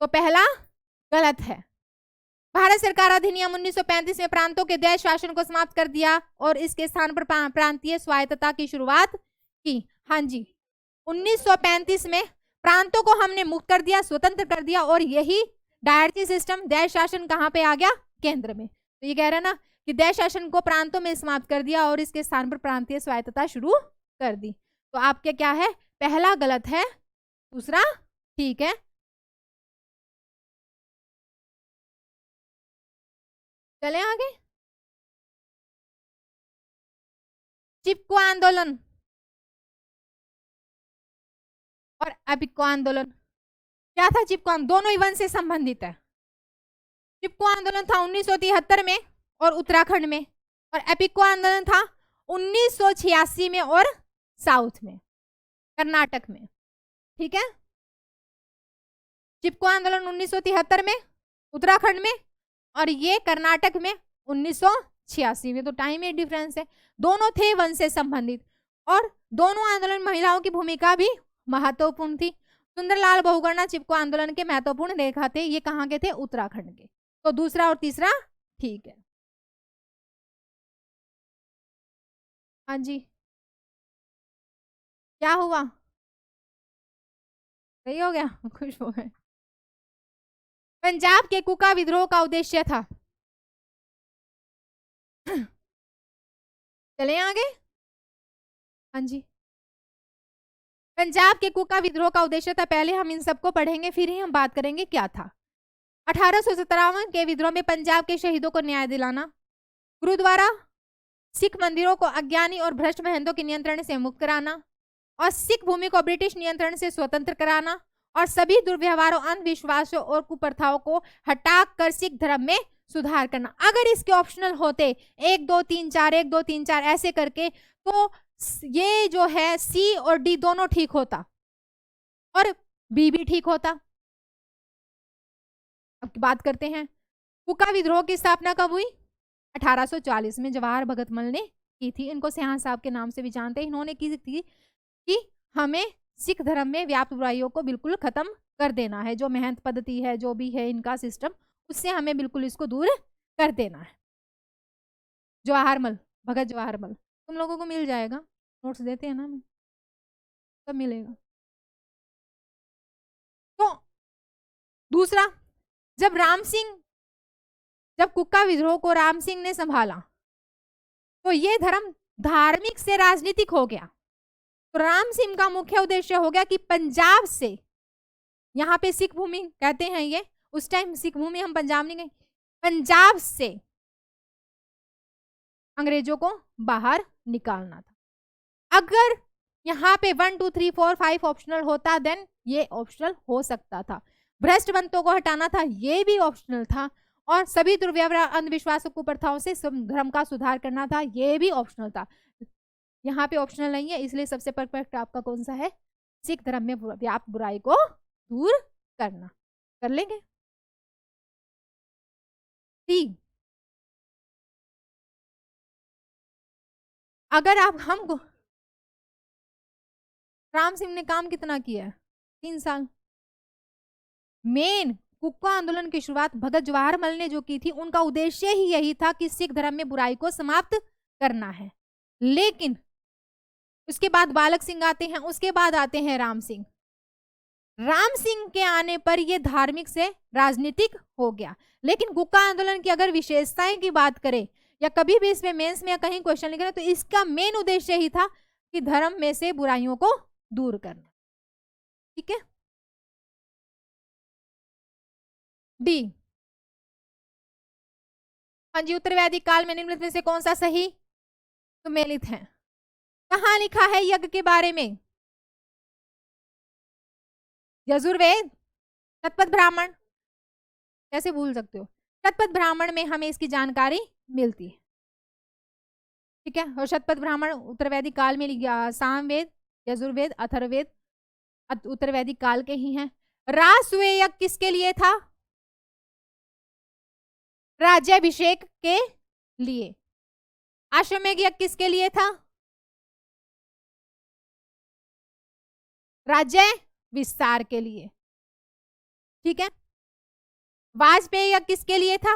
तो पहला गलत है। भारत सरकार अधिनियम 1935 में प्रांतों के देश शासन को समाप्त कर दिया और इसके स्थान पर प्रांतीय स्वायत्तता की शुरुआत की। हाँ जी, 1935 में प्रांतों को हमने मुक्त कर दिया, स्वतंत्र कर दिया, और यही डायरची सिस्टम, देश शासन कहाँ पे आ गया? केंद्र में। तो ये कह रहा है ना कि देश शासन को प्रांतों में समाप्त कर दिया और इसके स्थान पर प्रांतीय स्वायत्तता शुरू कर दी। तो आपके क्या है? पहला गलत है, दूसरा ठीक है। चले आगे। चिपको आंदोलन और अपिको आंदोलन, क्या था? चिपको आंदोलन दोनों ही वन से संबंधित है। चिपको आंदोलन था 1973 में और उत्तराखंड में, और एपिको आंदोलन था 1986 में और साउथ में, कर्नाटक में। ठीक है, चिपको आंदोलन 1973 में उत्तराखंड में, और ये कर्नाटक में 1986 में। तो टाइम में डिफरेंस है, दोनों थे वन से संबंधित, और दोनों आंदोलन महिलाओं की भूमिका भी महत्वपूर्ण थी। सुंदरलाल बहुगुणा चिपको आंदोलन के महत्वपूर्ण लेखक थे। ये कहाँ के थे? उत्तराखंड के। तो दूसरा और तीसरा ठीक है। हाँ जी, क्या हुआ? सही हो गया? खुश हो गए। पंजाब के कुका विद्रोह का उद्देश्य था, चले आगे। हाँ जी, पंजाब के कुका विद्रोह का उद्देश्य था, पहले हम इन सबको पढ़ेंगे फिर ही हम बात करेंगे क्या था। 1857 के विद्रोह में पंजाब के शहीदों को न्याय दिलाना, गुरुद्वारा सिख मंदिरों को अज्ञानी और भ्रष्ट महंतों के नियंत्रण से मुक्त कराना, और सिख भूमि को ब्रिटिश नियंत्रण से स्वतंत्र कराना, और सभी दुर्व्यवहारों, अंधविश्वासों और कुप्रथाओं को हटाकर सिख धर्म में सुधार करना। अगर इसके ऑप्शनल होते 1 2 3 4 1 2 3 4 ऐसे करके, तो ये जो है सी और डी दोनों ठीक होता और बी भी ठीक होता। अब बात करते हैं, कुका विद्रोह की स्थापना कब हुई? 1840 में जवाहर भगत मल ने की थी। इनको सिंह साहब के नाम से भी जानते हैं। इन्होंने की थी कि हमें सिख धर्म में व्याप्त बुराइयों को बिल्कुल खत्म कर देना है, जो महंत पद्धति है, जो भी है इनका सिस्टम, उससे हमें बिल्कुल इसको दूर कर देना है। जवाहरमल, भगत जवाहरमल, तुम लोगों को मिल जाएगा, नोट्स देते हैं ना, सब मिलेगा। तो दूसरा, जब कुका विद्रोह को राम सिंह ने संभाला, तो ये धर्म धार्मिक से राजनीतिक हो गया। तो राम सिंह का मुख्य उद्देश्य हो गया कि पंजाब से, यहाँ पे सिख भूमि कहते हैं ये, उस टाइम सिख भूमि हम पंजाब नहीं गए, पंजाब से अंग्रेजों को बाहर निकालना था। अगर यहाँ पे 1 2 3 4 5 ऑप्शनल होता, देन ये ऑप्शनल हो सकता था। भ्रष्ट बनतों को हटाना था, ये भी ऑप्शनल था, और सभी दुर्व्यवहार, अंधविश्वासों, कुप्रथाओं से धर्म का सुधार करना था, ये भी ऑप्शनल था। यहाँ पे ऑप्शनल नहीं है, इसलिए सबसे परफेक्ट आपका कौन सा है? सिख धर्म में व्याप्त बुराई को दूर करना। कर लेंगे। सी, अगर आप हम राम सिंह ने काम कितना किया है? 3 साल। मेन कुका आंदोलन की शुरुआत भगत जवाहरमल ने जो की थी, उनका उद्देश्य ही यही था कि सिख धर्म में बुराई को समाप्त करना है। लेकिन उसके बाद बालक सिंह आते हैं, उसके बाद आते हैं राम सिंह। राम सिंह के आने पर यह धार्मिक से राजनीतिक हो गया। लेकिन कुका आंदोलन की अगर विशेषताएं की बात करें, या कभी भी इसमें मेंस में या कहीं क्वेश्चन लिखे, तो इसका मेन उद्देश्य ही था कि धर्म में से बुराइयों को दूर करना। ठीक है, डी। हाँ जी, उत्तरवैदिक काल में निम्नलिखित में से कौन सा सही सुमेलित है? कहाँ लिखा है यज्ञ के बारे में? यजुर्वेद, शतपथ ब्राह्मण, कैसे भूल सकते हो? शतपथ ब्राह्मण में हमें इसकी जानकारी मिलती है। ठीक है, और शतपथ ब्राह्मण उत्तरवैदिक काल में सामवेद, यजुर्वेद, अथर्ववेद उत्तरवैदिक काल के ही हैं। राजसूय यज्ञ किसके लिए था? राज्याभिषेक के लिए। अश्वमेध यज्ञ किसके लिए था? राज्य विस्तार के लिए। ठीक है, वाजपेयी यज्ञ किसके लिए था?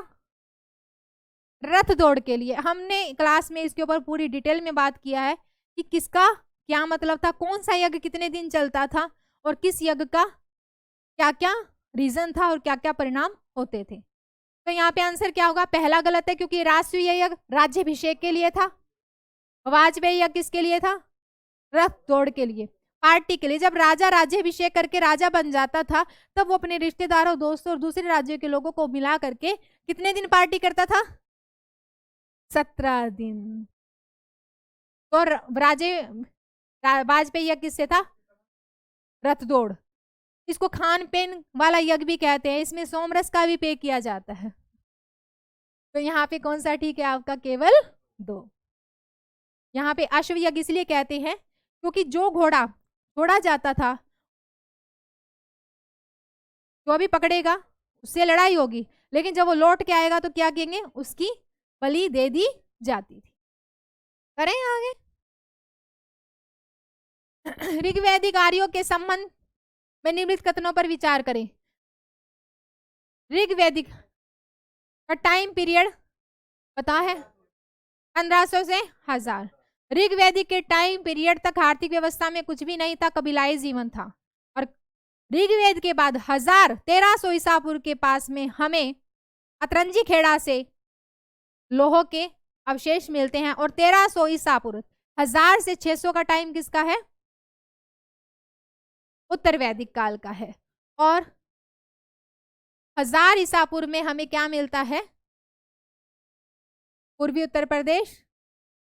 रथ दौड़ के लिए। हमने क्लास में इसके ऊपर पूरी डिटेल में बात किया है कि किसका क्या मतलब था, कौन सा यज्ञ कितने दिन चलता था, और किस यज्ञ का क्या क्या रीजन था और क्या क्या परिणाम होते थे। तो यहाँ पे आंसर क्या होगा, पहला गलत है, क्योंकि राष्ट्रीय यज्ञ राज्याभिषेक के लिए था, वाजपेयी यज्ञ किसके लिए था, रथ दौड़ के लिए, पार्टी के लिए। जब राजा राज्याभिषेक करके राजा बन जाता था तब वो अपने रिश्तेदारों, दोस्तों और दूसरे राज्यों के लोगों को मिला करके कितने दिन पार्टी करता था, 17 दिन। तो वाजपेयी यज्ञ किससे था, रथ दौड़। इसको खान पीन वाला यज्ञ भी कहते हैं, इसमें सोमरस का भी पे किया जाता है। तो यहाँ पे कौन सा ठीक है आपका, केवल 2। यहाँ पे अश्व यज्ञ इसलिए कहते हैं क्योंकि जो घोड़ा छोड़ा जाता था, जो भी पकड़ेगा उससे लड़ाई होगी, लेकिन जब वो लौट के आएगा तो क्या कहेंगे, उसकी बलि दे दी जाती थी। करें आगे। ऋग्वैदिक आर्यों के संबंध में निम्नलिखित कथनों पर विचार करें। ऋग्वैदिक का टाइम पीरियड पता है, 1500 से 1000। ऋग्वैदिक के टाइम पीरियड तक आर्थिक व्यवस्था में कुछ भी नहीं था, कबीलाई जीवन था। और ऋग्वेद के बाद 1300 ईसा पूर्व के पास में हमें अतरंजी खेड़ा से लोह के अवशेष मिलते हैं, और 1300 ईसा पूर्व 1000 से 600 का टाइम किसका है, उत्तर वैदिक काल का है। और 1000 ईसा पूर्व में हमें क्या मिलता है, पूर्वी उत्तर प्रदेश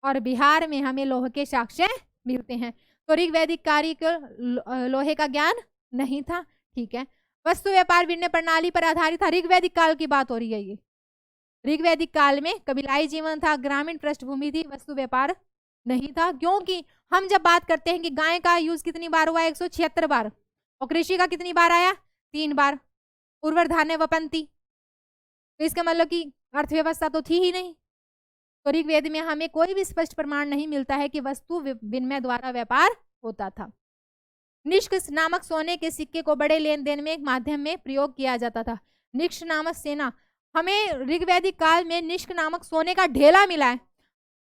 और बिहार में हमें लोह के साक्ष्य मिलते हैं। तो ऋग्वैदिक कार्य को लोहे का ज्ञान नहीं था, ठीक है। वस्तु व्यापार विनिमय प्रणाली पर आधारित था, ऋग्वैदिक काल की बात हो रही है ये। ऋग्वैदिक काल में कबीलाई जीवन था, ग्रामीण पृष्ठभूमि थी, वस्तु व्यापार नहीं था। क्योंकि हम जब बात करते हैं कि गाय का यूज कितनी बार हुआ, 176 बार, और कृषि का कितनी बार आया, 3 बार, उर्वर धान्य वपंती, तो इसका मतलब कि अर्थव्यवस्था तो थी ही नहीं। तो ऋग्वेद में हमें कोई भी स्पष्ट प्रमाण नहीं मिलता है कि वस्तु विनिमय द्वारा व्यापार होता था। निष्क नामक सोने के सिक्के को बड़े लेन देन में एक माध्यम में प्रयोग किया जाता था। निष्क नामक सेना, हमें ऋग्वैदिक काल में निष्क नामक सोने का ढेला मिला है।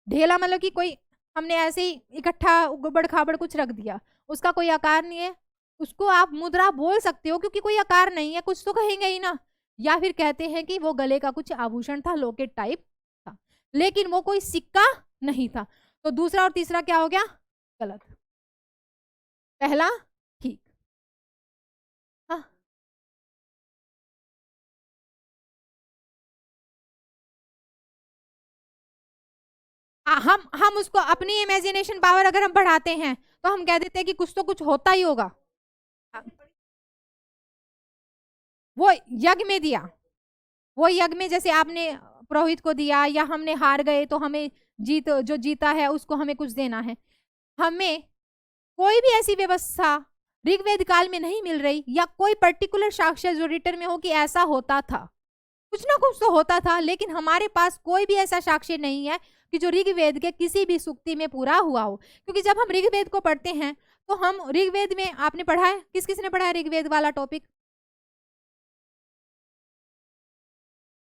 ढेला मतलब कि कोई हमने ऐसे ही इकट्ठा उबड़ खाबड़ कुछ रख दिया, उसका कोई आकार नहीं है, उसको आप मुद्रा बोल सकते हो क्योंकि कोई आकार नहीं है, कुछ तो कहेंगे ही ना। या फिर कहते हैं कि वो गले का कुछ आभूषण था, लॉकेट टाइप था, लेकिन वो कोई सिक्का नहीं था। तो दूसरा और तीसरा क्या हो गया, गलत, पहला ठीक। हाँ, हम उसको अपनी इमेजिनेशन पावर अगर हम बढ़ाते हैं तो हम कह देते हैं कि कुछ तो कुछ होता ही होगा। वो यज्ञ में दिया, वो यज्ञ में जैसे आपने पुरोहित को दिया, या हमने हार गए तो हमें जो जीता है उसको हमें कुछ देना है। हमें कोई भी ऐसी व्यवस्था ऋग्वेद काल में नहीं मिल रही, या कोई पर्टिकुलर साक्ष्य जो रिटर्न में हो कि ऐसा होता था, कुछ ना कुछ तो होता था, लेकिन हमारे पास कोई भी ऐसा साक्ष्य नहीं है कि जो ऋग्वेद के किसी भी सूक्ति में पूरा हुआ हो। क्योंकि जब हम ऋग्वेद को पढ़ते हैं तो हम ऋग्वेद में, आपने पढ़ा है, किस किस ने पढ़ा है ऋग्वेद वाला टॉपिक,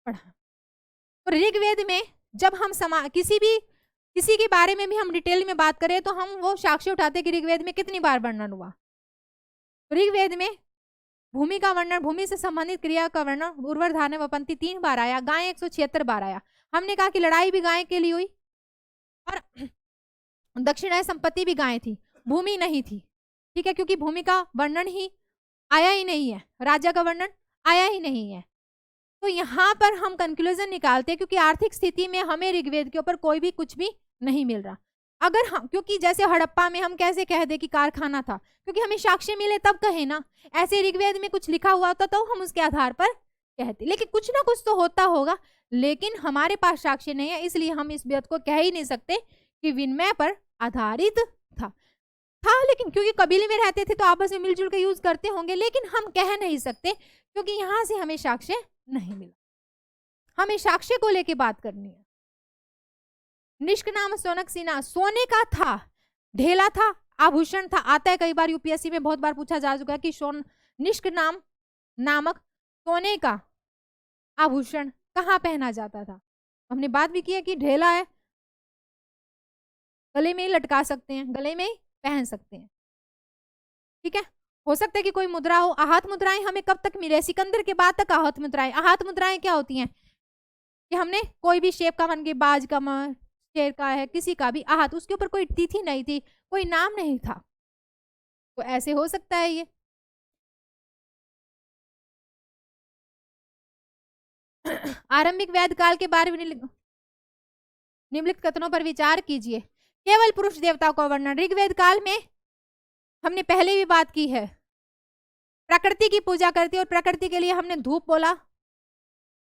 पढ़ा। तो ऋग्वेद में जब हम किसी के बारे में भी हम डिटेल में बात करें तो हम वो साक्ष्य उठाते कि ऋग्वेद में कितनी बार वर्णन हुआ। ऋग्वेद में भूमि का वर्णन, भूमि से संबंधित क्रिया का वर्णन, उर्वर धान्य वपंती 3 बार आया, गाय 176 बार आया। हमने कहा कि लड़ाई भी गाय के लिए हुई, और दक्षिणाय संपत्ति भी गाय थी, भूमि नहीं थी, ठीक है, क्योंकि भूमि का वर्णन ही आया ही नहीं है, राज्य का वर्णन आया ही नहीं है। तो यहाँ पर हम कंक्लूजन निकालते हैं क्योंकि आर्थिक स्थिति में हमें ऋग्वेद के ऊपर कोई भी कुछ भी नहीं मिल रहा। अगर हम, क्योंकि जैसे हड़प्पा में हम कैसे कह दे कि कारखाना था, क्योंकि हमें साक्ष्य मिले तब कहे ना, ऐसे ऋग्वेद में कुछ लिखा हुआ होता तो हम उसके आधार पर कहते, लेकिन कुछ ना कुछ तो होता होगा, लेकिन हमारे पास साक्ष्य नहीं है, इसलिए हम इस बात को कह ही नहीं सकते कि विनिमय पर आधारित था। लेकिन क्योंकि कबीले में रहते थे तो आपस में मिलजुल के यूज करते होंगे, लेकिन हम कह नहीं सकते क्योंकि यहां से हमें साक्ष्य नहीं मिला। हमें साक्ष्य को लेके बात करनी है। निष्क नाम सोनक सीना, सोने का था, ढेला था, आभूषण था। आता है कई बार, यूपीएससी में बहुत बार पूछा जा चुका है कि निष्क नामक सोने का आभूषण कहाँ पहना जाता था। हमने बात भी की है कि ढेला है, गले में ही लटका सकते हैं, गले में पहन सकते हैं। ठीक है, हो सकता है कि कोई मुद्रा हो। आहत मुद्राएं हमें कब तक मिले? सिकंदर के बाद तक आहत मुद्राएं। आहत मुद्राएं क्या होती हैं कि हमने कोई भी शेप का बन के, बाज का, शेर का है, किसी का भी आहत, उसके ऊपर कोई तिथि नहीं थी, कोई नाम नहीं था, तो ऐसे हो सकता है ये। आरंभिक वैद काल के बारे में निम्नलिखित कथनों पर विचार कीजिए। केवल पुरुष देवता का वर्णन। ऋग्वेद काल में हमने पहले भी बात की है, प्रकृति की पूजा करती है, और प्रकृति के लिए हमने धूप बोला,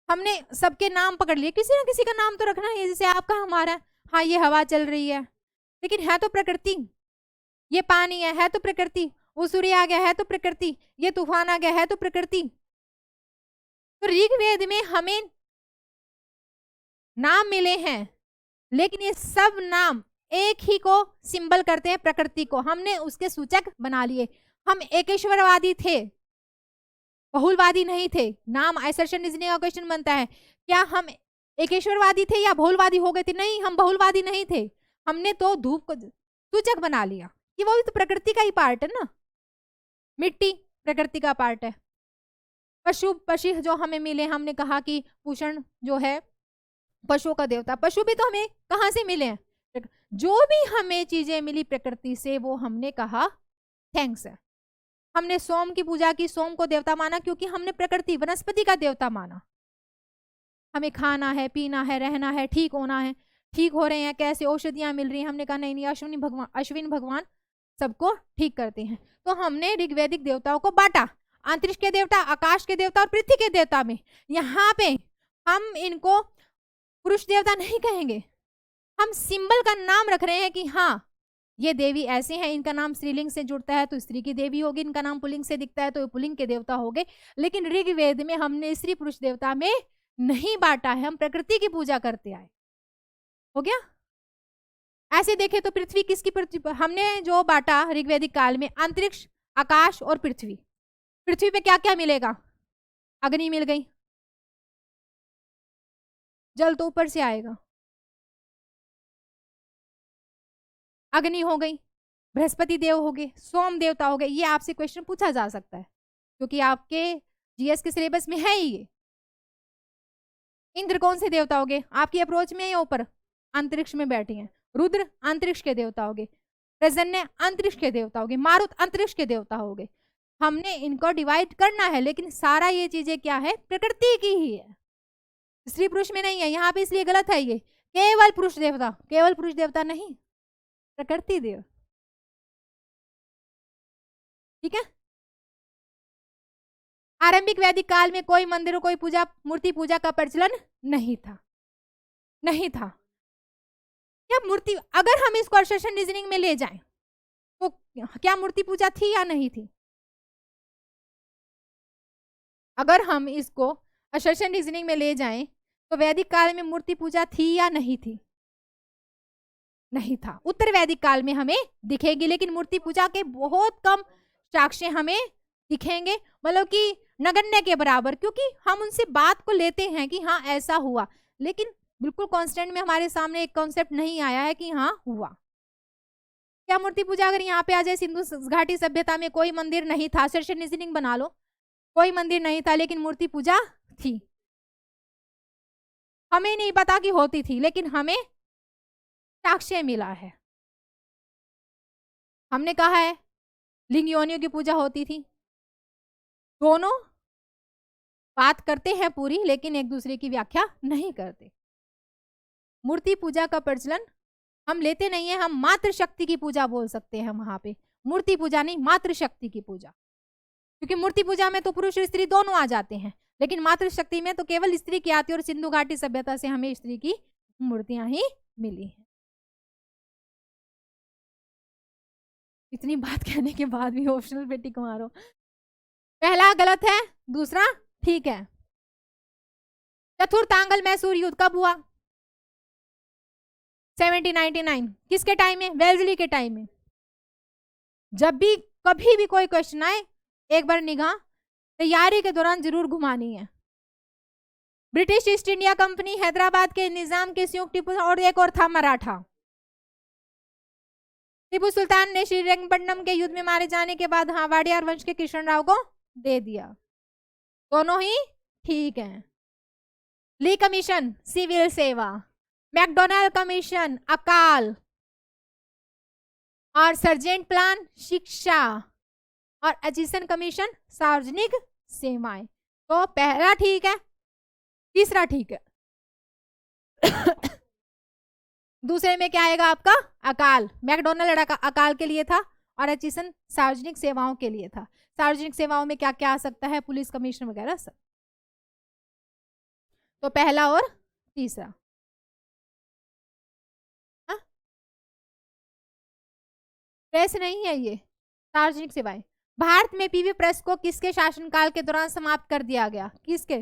हमने सबके नाम पकड़ लिए, किसी ना किसी का नाम तो रखना है, जैसे आपका हमारा। हाँ, ये हवा चल रही है, लेकिन है तो प्रकृति। ये पानी है तो प्रकृति। वो सूर्य आ गया है तो प्रकृति। ये तूफान आ गया है तो प्रकृति। तो ऋग्वेद में हमें नाम मिले हैं, लेकिन ये सब नाम एक ही को सिंबल करते हैं, प्रकृति को। हमने उसके सूचक बना लिए। हम एकेश्वरवादी थे, बहुलवादी नहीं थे। नाम असर्शन रीजनिंग का क्वेश्चन बनता है, क्या हम एकेश्वरवादी थे या बहुलवादी हो गए थे? नहीं, हम बहुलवादी नहीं थे। हमने तो धूप को सूचक बना लिया कि वो भी तो प्रकृति का ही पार्ट है ना। मिट्टी प्रकृति का पार्ट है। पशु पक्षी जो हमें मिले, हमने कहा कि पूषण जो है पशुओं का देवता। पशु भी तो हमें कहाँ से मिले हैं? जो भी हमें चीजें मिली प्रकृति से, वो हमने कहा थैंक्स है। हमने सोम की पूजा की, सोम को देवता माना क्योंकि हमने प्रकृति वनस्पति का देवता माना। हमें खाना है, पीना है, रहना है, ठीक होना है। ठीक हो रहे हैं कैसे? औषधियां मिल रही हैं। हमने कहा नहीं नहीं, अश्विन भगवान सबको ठीक करते हैं। तो हमने ऋग्वैदिक देवताओं को बांटा, अंतरिक्ष के देवता, आकाश के देवता और पृथ्वी के देवता में। यहाँ पे हम इनको पुरुष देवता नहीं कहेंगे, हम सिंबल का नाम रख रहे हैं कि हाँ ये देवी ऐसे हैं, इनका नाम स्त्रीलिंग से जुड़ता है तो स्त्री की देवी होगी, इनका नाम पुल्लिंग से दिखता है तो पुल्लिंग के देवता हो गए। लेकिन ऋग्वेद में हमने स्त्री पुरुष देवता में नहीं बांटा है, हम प्रकृति की पूजा करते आए। हो गया? ऐसे देखे तो पृथ्वी किसकी? पृथ्वी हमने जो बांटा ऋग्वैदिक काल में, अंतरिक्ष, आकाश और पृथ्वी। पृथ्वी पे क्या क्या मिलेगा? अग्नि मिल गई, जल तो ऊपर से आएगा, अग्नि हो गई, बृहस्पति देव हो गए, सोम देवता हो गए। ये आपसे क्वेश्चन पूछा जा सकता है क्योंकि आपके जीएस के सिलेबस में है ही ये। इंद्र कौन से देवता हो गए? आपकी अप्रोच में या ऊपर अंतरिक्ष में बैठे हैं। रुद्र अंतरिक्ष के देवता हो गए, प्रजन्य अंतरिक्ष के देवता हो गए, मारुत अंतरिक्ष के देवता हो गए। हमने इनको डिवाइड करना है, लेकिन सारा ये चीजें क्या है? प्रकृति की ही है, स्त्री पुरुष में नहीं है। यहाँ पे इसलिए गलत है ये, केवल पुरुष देवता। केवल पुरुष देवता नहीं, प्रकृति देव। ठीक है। आरंभिक वैदिक काल में कोई मंदिरों, कोई पूजा, मूर्ति पूजा का प्रचलन नहीं था, नहीं था। क्या मूर्ति, अगर हम इसको असर्शन रीजनिंग में ले जाएं तो क्या मूर्ति पूजा थी या नहीं थी? अगर हम इसको असर्शन रीजनिंग में ले जाएं तो वैदिक काल में मूर्ति पूजा थी या नहीं थी? नहीं था। उत्तर वैदिक काल में हमें दिखेगी, लेकिन मूर्ति पूजा के बहुत कम साक्ष्य हमें दिखेंगे, मतलब कि नगण्य के बराबर, क्योंकि हम उनसे बात को लेते हैं कि हाँ ऐसा हुआ, लेकिन बिल्कुल कांस्टेंट में हमारे सामने एक कॉन्सेप्ट नहीं आया है कि हाँ हुआ। क्या मूर्ति पूजा अगर यहाँ पे आ जाए, सिंधु घाटी सभ्यता में कोई मंदिर नहीं था, असर्शन रीजनिंग बना लो, कोई मंदिर नहीं था लेकिन मूर्ति पूजा थी। हमें नहीं पता कि होती थी, लेकिन हमें साक्ष्य मिला है। हमने कहा है लिंग योनियों की पूजा होती थी। दोनों बात करते हैं पूरी, लेकिन एक दूसरे की व्याख्या नहीं करते। मूर्ति पूजा का प्रचलन हम लेते नहीं है, हम मातृ शक्ति की पूजा बोल सकते हैं वहां पे, मूर्ति पूजा नहीं, मातृ शक्ति की पूजा। क्योंकि मूर्ति पूजा में तो पुरुष और स्त्री दोनों आ जाते हैं, लेकिन मातृ शक्ति में तो केवल स्त्री की आती है, और सिंधु घाटी सभ्यता से हमें स्त्री की मूर्तियां ही मिली हैं। इतनी बात कहने के बाद भी ऑप्शनल पे टिक मारो। पहला गलत है, दूसरा ठीक है। चतुर्थांगल मैसूर युद्ध कब हुआ? 1799। किसके टाइम में? वेल्जली के टाइम में। जब भी कभी भी कोई क्वेश्चन आए, एक बार निगाह तैयारी के दौरान जरूर घुमानी है। British east India company, Hyderabad के निजाम के संयुक्त टिप्पू, और एक और था मराठा। टीपू सुल्तान ने श्रीरंगपट्टनम के युद्ध में मारे जाने के बाद हाँ वाडियार वंश के कृष्ण राव को दे दिया। दोनों ही ठीक है। ली कमीशन सिविल सेवा, मैकडोनाल्ड कमीशन अकाल, और सर्जेंट प्लान शिक्षा, और एचिसन कमीशन सार्वजनिक सेवाएं। तो पहला ठीक है, तीसरा ठीक है। दूसरे में क्या आएगा आपका? अकाल। मैकडोनाल्ड अकाल के लिए था और एचिसन सार्वजनिक सेवाओं के लिए था। सार्वजनिक सेवाओं में क्या क्या आ सकता है? पुलिस कमिश्नर वगैरह सब। तो पहला और तीसरा। हा? प्रेस नहीं है ये, सार्वजनिक सेवाएं। भारत में पीवी प्रेस को किसके शासनकाल के दौरान समाप्त कर दिया गया? किसके?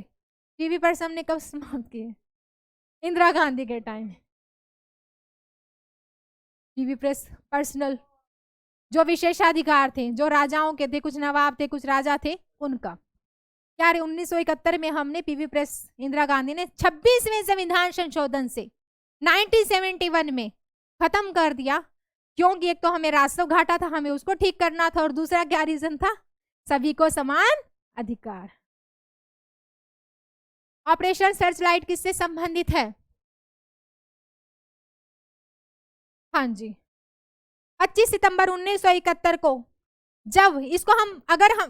पीवी प्रेस हमने कब समाप्त किए? इंदिरा गांधी के टाइम। पीवी प्रेस पर्सनल, जो विशेषाधिकार थे, जो राजाओं के थे, कुछ नवाब थे, कुछ राजा थे, उनका। क्या 1971 में हमने पीवी प्रेस, इंदिरा गांधी ने 26वें संविधान संशोधन से 1971 में खत्म कर दिया, क्योंकि एक तो हमें राजस्व घाटा था, हमें उसको ठीक करना था, और दूसरा क्या रीजन था? सभी को समान अधिकार। ऑपरेशन सर्चलाइट किससे संबंधित है? हाँ जी, 25 सितंबर 1971 को, जब इसको हम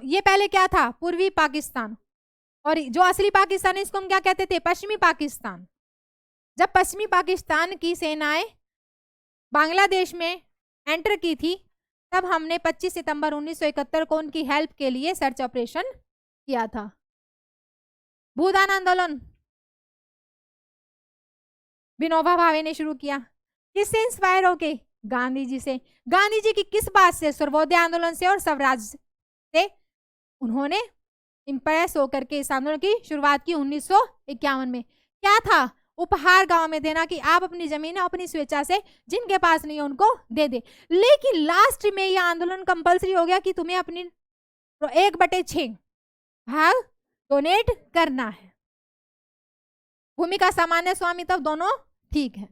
ये पहले क्या था? पूर्वी पाकिस्तान, और जो असली पाकिस्तान है इसको हम क्या कहते थे? पश्चिमी पाकिस्तान। जब पश्चिमी पाकिस्तान की सेनाएं बांग्लादेश में एंटर की थी, तब हमने 25 सितंबर 1971 को उनकी हेल्प के लिए सर्च ऑपरेशन किया था। भूदान आंदोलन विनोबा भावे ने शुरू किया। किससे इंस्पायर होके? गांधी जी से। गांधी जी की किस बात से? सर्वोदय आंदोलन से और स्वराज से उन्होंने इंप्रेस होकर के इस आंदोलन की शुरुआत की 1951 में। क्या था? उपहार गांव में देना, कि आप अपनी जमीन अपनी स्वेच्छा से, जिनके पास नहीं है उनको दे दे। लेकिन लास्ट में यह आंदोलन कंपलसरी हो गया कि तुम्हें अपनी 1/6 भाग डोनेट करना है। भूमि का सामान्य स्वामित्व दोनों ठीक है।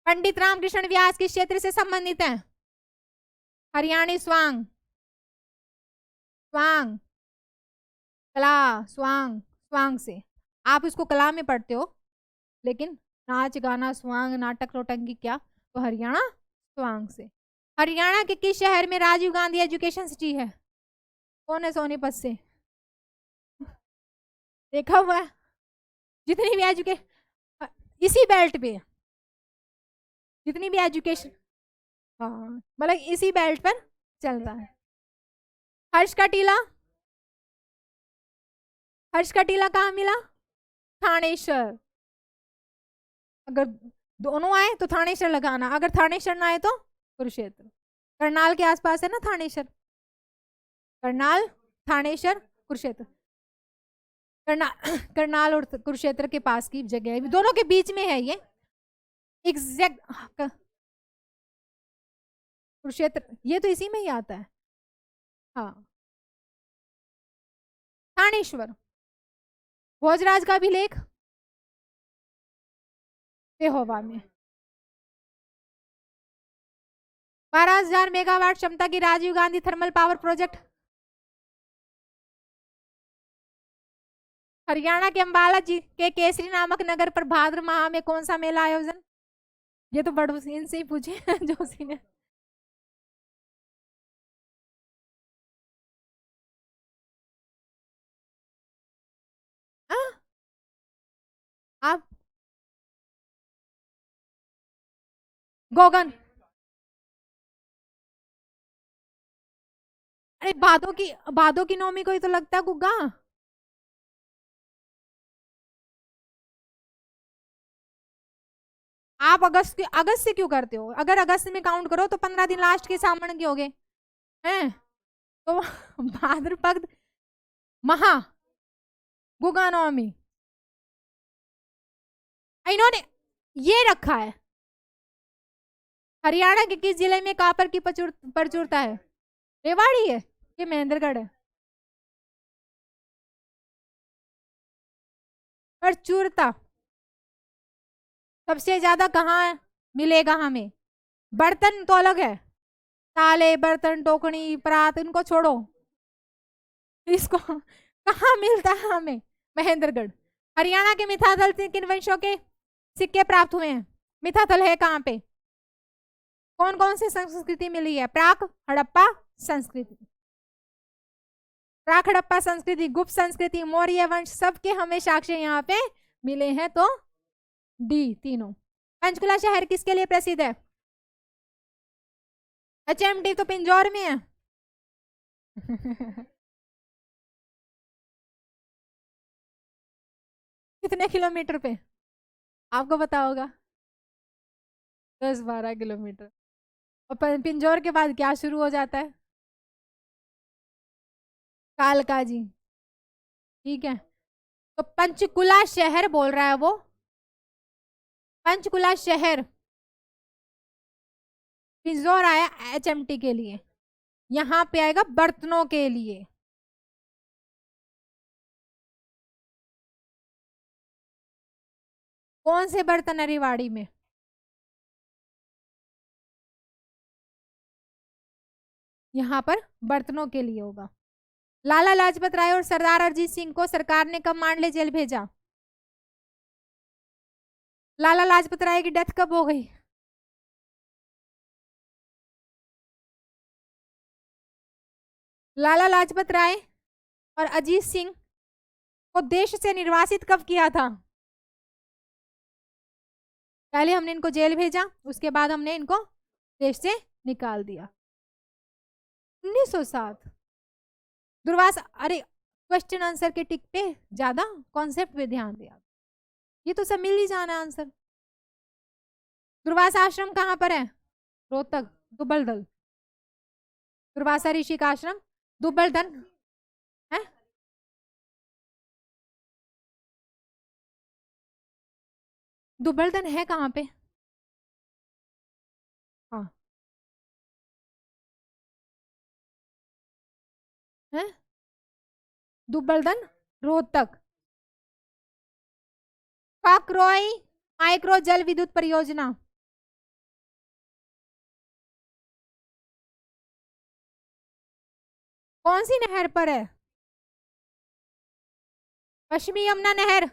पंडित रामकृष्ण व्यास किस क्षेत्र से संबंधित है? हरियाणी स्वांग, स्वांग, कला, स्वांग, स्वांग से। आप इसको कला में पढ़ते हो, लेकिन नाच गाना स्वांग, नाटक नौटंकी क्या? तो हरियाणा स्वांग से। हरियाणा के किस शहर में राजीव गांधी एजुकेशन सिटी है? कौन है सोनीपत से? देखा हुआ है? जितनी भी एजुकेशन इसी बेल्ट पे, जितनी भी एजुकेशन, हाँ मतलब इसी बेल्ट पर चलता है। हर्ष का टीला, हर्ष का टीला कहाँ मिला? थानेश्वर। अगर दोनों आए तो थानेश्वर लगाना, अगर थानेश्वर ना आए तो कुरुक्षेत्र। करनाल के आसपास है ना थानेश्वर, करनाल, थानेश्वर, कुरुक्षेत्र। करनाल और कुरुक्षेत्र के पास की जगह है, दोनों के बीच में है ये एग्जैक्ट। कुरुक्षेत्र ये तो इसी में ही आता है। हाँ, थानेश्वर। भोजराज का अभिलेख पेहोवा में। 12,000 मेगावाट क्षमता की Rajiv Gandhi thermal power project Haryana के अंबाला जी के केसरी नामक नगर पर भाद्र माह में कौन सा मेला आयोजन? ये तो बड़ू इनसे ही पूछे जोशी ने। आप गोगन, अरे भादों की नौमी को ही तो लगता है गुग्गा। आप अगस्त से क्यों करते हो? अगर अगस्त में काउंट करो तो 15 दिन लास्ट के सामने के हो गए हैं, तो भाद्रपद महा गुगा नवमी इन्होंने ये रखा है। हरियाणा के किस जिले में कापर की प्रचुरता है? रेवाड़ी है कि महेंद्रगढ़ है? प्रचुरता सबसे ज्यादा कहाँ मिलेगा हमें? बर्तन तो अलग है, ताले बर्तन टोकनी परात इनको छोड़ो, इसको कहाँ मिलता है हमें? महेंद्रगढ़। हरियाणा के मिथाथल से किन वंशों के सिक्के प्राप्त हुए हैं? मिथाथल है कहाँ पे? कौन कौन सी संस्कृति मिली है? प्राक हड़प्पा संस्कृति, प्राक हड़प्पा संस्कृति, गुप्त संस्कृति, मौर्य वंश, सबके हमें साक्ष्य यहाँ पे मिले हैं। तो डी तीनों। पंचकुला शहर किसके लिए प्रसिद्ध है? एचएमटी तो पिंजौर में है। कितने किलोमीटर पे आपको पता होगा? 10-12 किलोमीटर। और पिंजौर के बाद क्या शुरू हो जाता है? कालका जी। ठीक है, तो पंचकुला शहर बोल रहा है वो, पंचकुला शहर पिंजौर आया एचएमटी के लिए, यहाँ पे आएगा बर्तनों के लिए। कौन से बर्तन है रेवाड़ी में? यहाँ पर बर्तनों के लिए होगा। लाला लाजपत राय और सरदार अरिजीत सिंह को सरकार ने कब मांडले जेल भेजा? लाला लाजपत राय की डेथ कब हो गई? लाला लाजपत राय और अजीत सिंह को देश से निर्वासित कब किया था? पहले हमने इनको जेल भेजा, उसके बाद हमने इनको देश से निकाल दिया। 1907। दूरवास, अरे क्वेश्चन आंसर के टिक पे ज्यादा कॉन्सेप्ट पे ध्यान दिया, ये तो सब मिल ही जाना आंसर। दूरवास आश्रम कहाँ पर है? रोहतक, दुब्बल-दल। दूरवासा ऋषि का आश्रम दुब्बल-दल है। दुब्बल-दल है कहाँ पे? हाँ है, दुब्बल-दल रोहतक। काकरोई माइक्रो जल विद्युत परियोजना कौन सी नहर पर है? पश्चिमी यमुना नहर,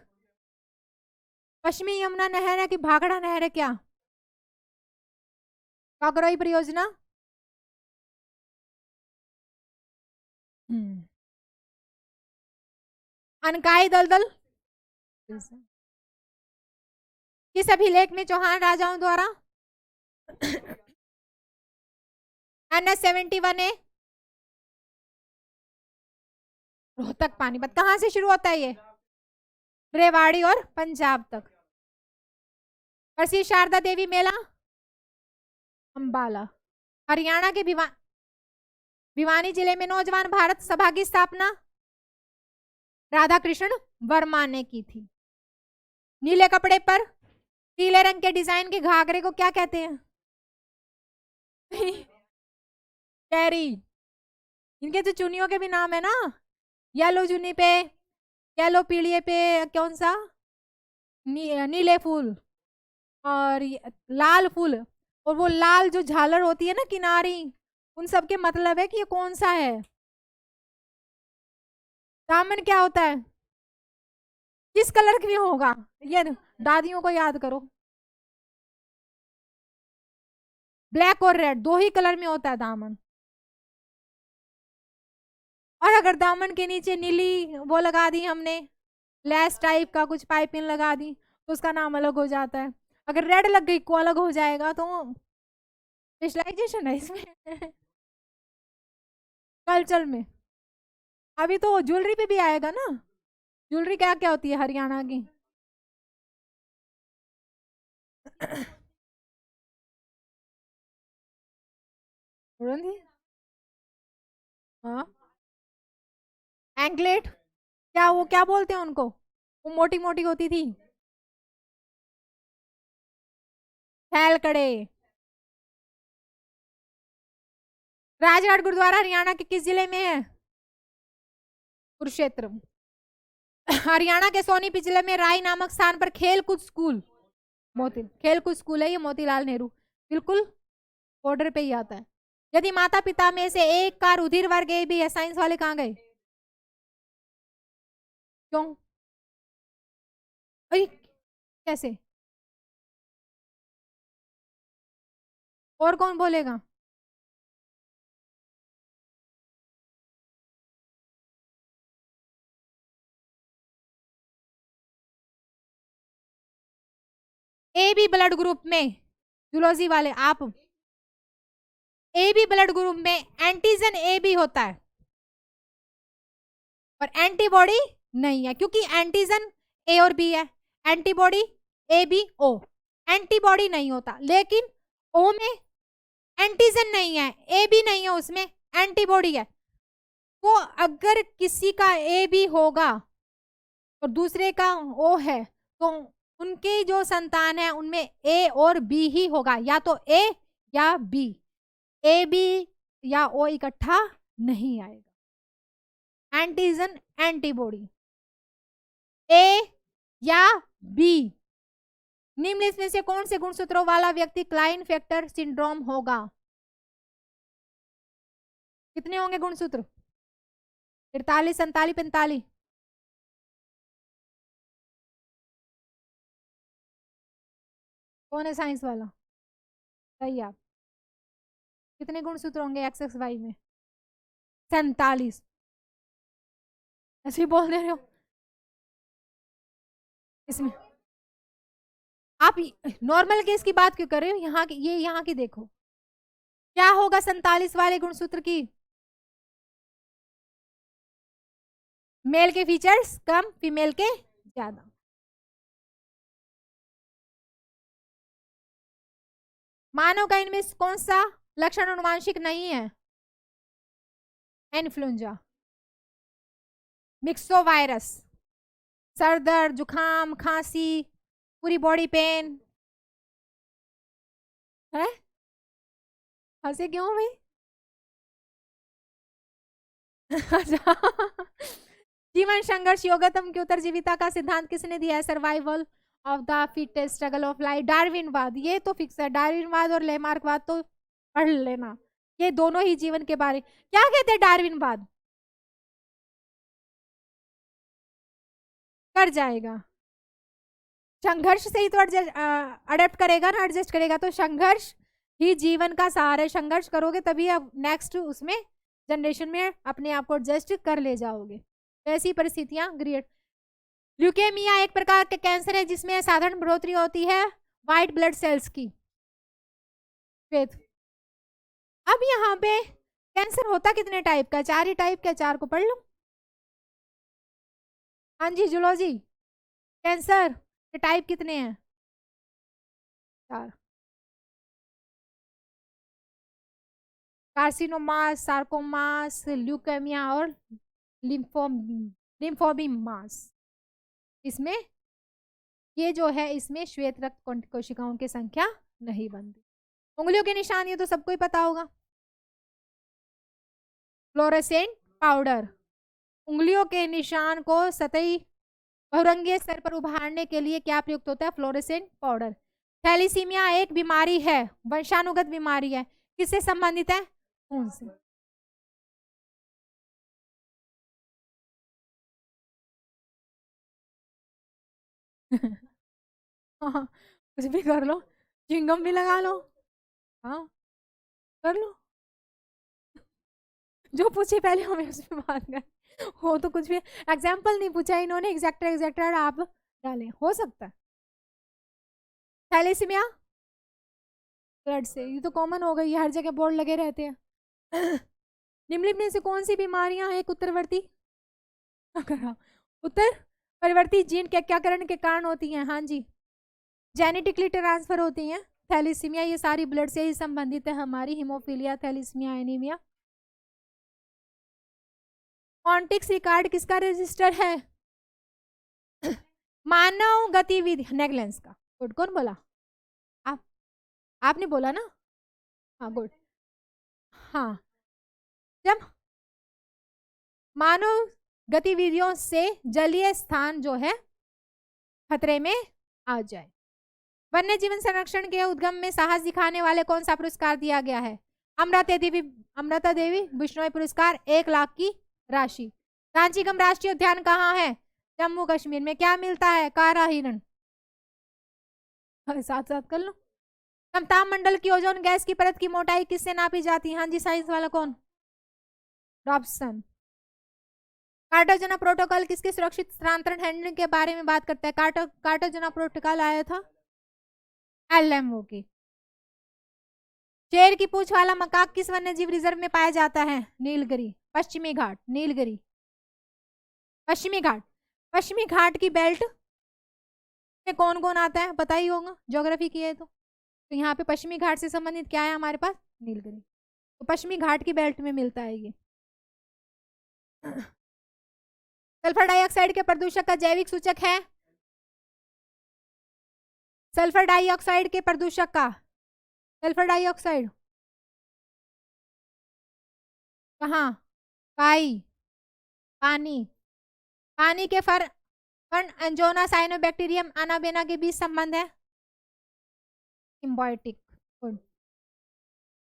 पश्चिमी यमुना नहर है कि भाखड़ा नहर है क्या? काकरोई परियोजना। अनकाई दलदल किस अभिलेख में चौहान राजाओं द्वारा NH-71 है? रोहतक पानीपत। कहां से शुरू होता है ये? रेवाड़ी और पंजाब तक। प्रसिद्ध शारदा देवी मेला अंबाला। हरियाणा के भिवानी जिले में नौजवान भारत सभा की स्थापना राधा कृष्ण वर्मा ने की थी। नीले कपड़े पर पीले रंग के डिजाइन के घाघरे को क्या कहते हैं? कैरी। इनके जो चुनियों के भी नाम है ना, येलो चुनी पे, येलो पीलिए पे कौन सा नीले फूल, और लाल फूल, और वो लाल जो झालर होती है ना किनारी, उन सब के मतलब है कि ये कौन सा है। दामन क्या होता है? किस कलर की होगा ये? दादियों को याद करो। ब्लैक और रेड दो ही कलर में होता है दामन। और अगर दामन के नीचे नीली वो लगा दी हमने, लेस टाइप का कुछ पाइपिंग लगा दी, तो उसका नाम अलग हो जाता है। अगर रेड लग गई को अलग हो जाएगा। तो स्पेशलाइजेशन है इसमें। कल्चर में अभी तो ज्वेलरी पे भी आएगा ना। ज्वेलरी क्या क्या होती है हरियाणा की? हाँ, एंकलेट, क्या वो क्या बोलते हैं उनको, वो मोटी मोटी होती थी। थैलकड़े। राजगढ़ गुरुद्वारा हरियाणा के किस जिले में है? कुरुक्षेत्र। हरियाणा के सोनीपत जिले में राई नामक स्थान पर खेल कूद स्कूल, खेल कूद स्कूल है ये, मोतीलाल नेहरू। बिल्कुल बॉर्डर पे ही आता है। यदि माता पिता में से एक का रुधिर वर्ग ए बी है, साइंस वाले कहाँ गए? क्यों? अरे कैसे? और कौन बोलेगा? ए बी ब्लड ग्रुप में, जूलॉजी वाले आप, ए बी ब्लड ग्रुप में एंटीजन ए बी होता है और एंटीबॉडी नहीं है, क्योंकि एंटीजन ए और बी है, antibody A B O, antibody नहीं होता। लेकिन ओ में एंटीजन नहीं है, ए बी नहीं है, उसमें एंटीबॉडी है। तो अगर किसी का ए बी होगा और दूसरे का ओ है, तो उनके जो संतान है उनमें ए और बी ही होगा, या तो ए या बी। ए बी या ओ इकट्ठा नहीं आएगा। एंटीजन एंटीबॉडी ए या बी। निम्नलिखित में से कौन से गुणसूत्रों वाला व्यक्ति क्लाइनफेल्टर सिंड्रोम होगा? कितने होंगे गुणसूत्र? 43, 47, 45? कौन है साइंस वाला? सही आप। कितने गुणसूत्र होंगे एक्स एक्स वाई में? 47। ऐसे ही बोल रहे हो इसमें। आप नॉर्मल केस की बात क्यों कर रहे हो? यहाँ की, ये यहाँ की देखो, क्या होगा 47 वाले गुणसूत्र की? मेल के फीचर्स कम, फीमेल के ज्यादा। मानव का इनमें कौन सा लक्षण अनुवांशिक नहीं है? इन्फ्लुएंजा, मिक्सो वायरस, सर दर्द, जुकाम, खांसी, पूरी बॉडी पेन है। हंसे क्यों भाई? अच्छा। जीवन संघर्ष योगतम की उत्तरजीविता का सिद्धांत किसने दिया है? Survival of the fittest, struggle of life, डार्विनवाद। ये तो फिक्स है, डार्विनवाद और लेमार्कवाद तो पढ़ लेना, ये दोनों ही जीवन के बारे। क्या कहते हैं डार्विनवाद? कर जाएगा, संघर्ष से ही तो अडेप्ट करेगा ना, एडजस्ट करेगा। तो संघर्ष ही जीवन का सहारा है, संघर्ष करोगे तभी आप नेक्स्ट उसमें जनरेशन में अपने आप को एडजस्ट कर ले जाओगे। तो ऐसी परिस्थितियां क्रिएट। ल्यूकेमिया एक प्रकार के कैंसर है जिसमें साधारण बढ़ोतरी होती है व्हाइट ब्लड सेल्स की। श्वेत, अब यहाँ पे कैंसर होता कितने टाइप का? 4 ही टाइप का, 4 को पढ़ लो। हाँ जी जूलॉजी, कैंसर के टाइप कितने हैं? 4। कार्सिनोमास, सार्कोमास, ल्यूकेमिया और लिम्फोबिमास। इसमें ये जो है, इसमें श्वेत रक्त कोशिकाओं की संख्या नहीं बनती। उंगलियों के निशान ये तो सबको ही पता होगा, फ्लोरेसेंट पाउडर। उंगलियों के निशान को सतही बहुरंगीय स्तर पर उभारने के लिए क्या प्रयुक्त होता है? Fluorescent powder. थैलीसीमिया एक बीमारी है, वंशानुगत बीमारी है, किससे संबंधित है? खून से। हाँ, कुछ भी कर लो, चिंगम भी लगा लो, हाँ कर लो, जो पूछे पहले हमें उसमें बात कर। हो तो कुछ भी, एग्जाम्पल नहीं पूछा इन्होंने, एग्जैक्टर एग्जैक्टर आप डालें, हो सकता है। थैलेसीमिया ब्लड से, ये तो कॉमन हो गई, हर जगह बोर्ड लगे रहते हैं। निम्नलिखित में से कौन सी बीमारियां एक उत्तरवर्ती उत्तर परिवर्ती जीन के क्याकरण के कारण होती हैं? हाँ जी, जेनेटिकली ट्रांसफर होती हैं। थैलीसीमिया ये सारी ब्लड से ही संबंधित है हमारी, हिमोफीलिया, थैलीसीमिया, एनीमिया। कॉन्टिक्स रिकॉर्ड किसका रजिस्टर है? मानव गतिविधि, नेगलेंस का। गुड, कौन बोला? आप, आपने बोला ना? हाँ गुड। हाँ, जब मानव गतिविधियों से जलीय स्थान जो है खतरे में आ जाए। वन्य जीवन संरक्षण के उद्गम में साहस दिखाने वाले कौन सा पुरस्कार दिया गया है? अमृता देवी बिश्नोई पुरस्कार, 1 लाख की राशि। कांचीगम राष्ट्रीय उद्यान कहाँ है? जम्मू कश्मीर में। क्या मिलता है? कारा हिरण। साथ साथ कर लो। समताप मंडल की ओजोन गैस की परत की मोटाई किससे नापी जाती है? हाँ जी, साइंस वाला कौन? रॉबसन। कार्टाजेना प्रोटोकॉल किसके सुरक्षित स्थानांतरण हैंडलिंग के बारे में बात करता है? कार्टाजेना प्रोटोकॉल आया था एलएमओ की। शेर की पूंछ वाला मकाक किस वन्य जीव रिजर्व में पाया जाता है? नीलगिरी, पश्चिमी घाट, नीलगिरी, पश्चिमी घाट। पश्चिमी घाट की बेल्ट में कौन कौन आता है? पता ही होगा, ज्योग्राफी की है तो यहाँ पे पश्चिमी घाट से संबंधित क्या है हमारे पास? नीलगिरी। तो पश्चिमी घाट की बेल्ट में मिलता है ये। सल्फर डाइऑक्साइड के प्रदूषक का जैविक सूचक है? सल्फर डाइऑक्साइड के प्रदूषक का, सल्फर डाइऑक्साइड कहाँ? काई, पानी। पानी के फर्न एंजोना साइनोबैक्टीरियम अनाबेना के बीच संबंध है? सिम्बायोटिक।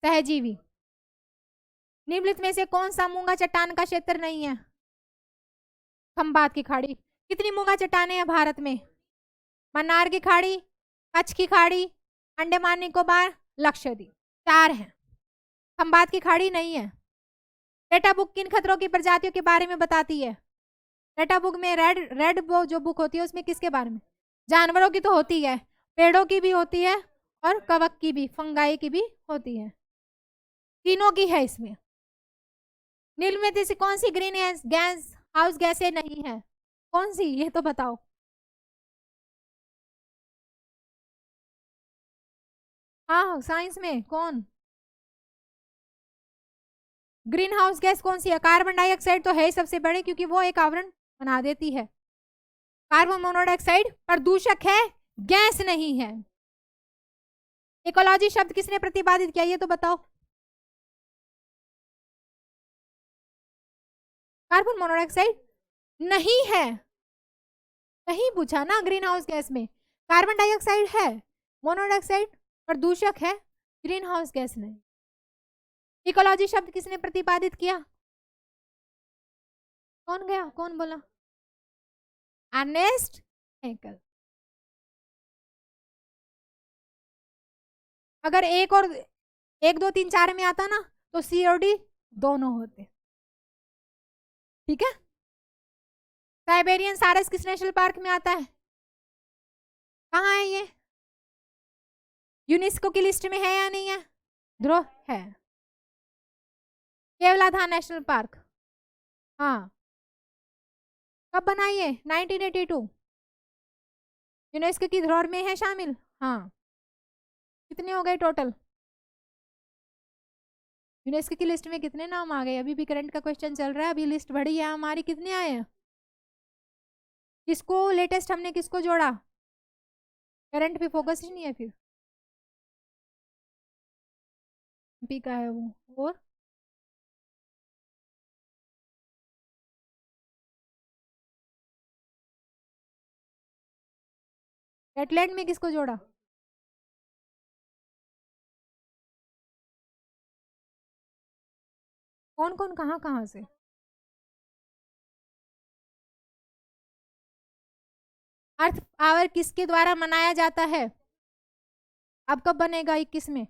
सहजीवी। निम्नलिखित में से कौन सा मूंगा चट्टान का क्षेत्र नहीं है? खंबात की खाड़ी। कितनी मूंगा चट्टानें हैं भारत में? मन्नार की खाड़ी, कच्छ की खाड़ी, अंडमान निकोबार, लक्षद्वीप, 4 हैं। खंबात की खाड़ी नहीं है। डेटा बुक किन खतरों की प्रजातियों के बारे में बताती है? डेटा बुक में रेड जो बुक होती है उसमें किसके बारे में? जानवरों की तो होती है, पेड़ों की भी होती है और कवक की भी, फंगाई की भी होती है, तीनों की है इसमें। निम्नलिखित में से कौन सी ग्रीन गैस हाउस गैसें नहीं है? कौन सी, ये तो बताओ। हाँ, साइंस में कौन? ग्रीन हाउस गैस कौन सी है? कार्बन डाइऑक्साइड तो है सबसे बड़े, क्योंकि वो एक आवरण बना देती है। कार्बन मोनोऑक्साइड प्रदूषक है, गैस नहीं है। इकोलॉजी शब्द किसने प्रतिपादित किया? ये तो बताओ। कार्बन मोनोऑक्साइड नहीं है, नहीं पूछा ना ग्रीन हाउस गैस में। कार्बन डाइऑक्साइड है, मोनोऑक्साइड प्रदूषक है, ग्रीन हाउस गैस नहीं। इकोलॉजी शब्द किसने प्रतिपादित किया? कौन गया, कौन बोला? Ernest Hankel. अगर एक और 1 2 3 4 में आता ना तो सी और डी दोनों होते। ठीक है। साइबेरियन सारस किस नेशनल पार्क में आता है? कहाँ है ये? यूनेस्को की लिस्ट में है या नहीं है? ध्रुव है। केवलाधान नेशनल पार्क, हाँ, कब बना ये? 1982। यूनेस्को की धरोहर में है शामिल। हाँ, कितने हो गए टोटल? यूनेस्को की लिस्ट में कितने नाम आ गए? अभी भी करंट का क्वेश्चन चल रहा है, अभी लिस्ट बढ़ी है हमारी। कितने आए हैं? किसको लेटेस्ट हमने किसको जोड़ा? करंट पे फोकस ही नहीं है फिर। एमपी का है वो। और वेटलैंड में किसको जोड़ा? कौन कौन, कहाँ कहाँ से? अर्थ आवर किसके द्वारा मनाया जाता है? अब कब बनेगा? 21 में।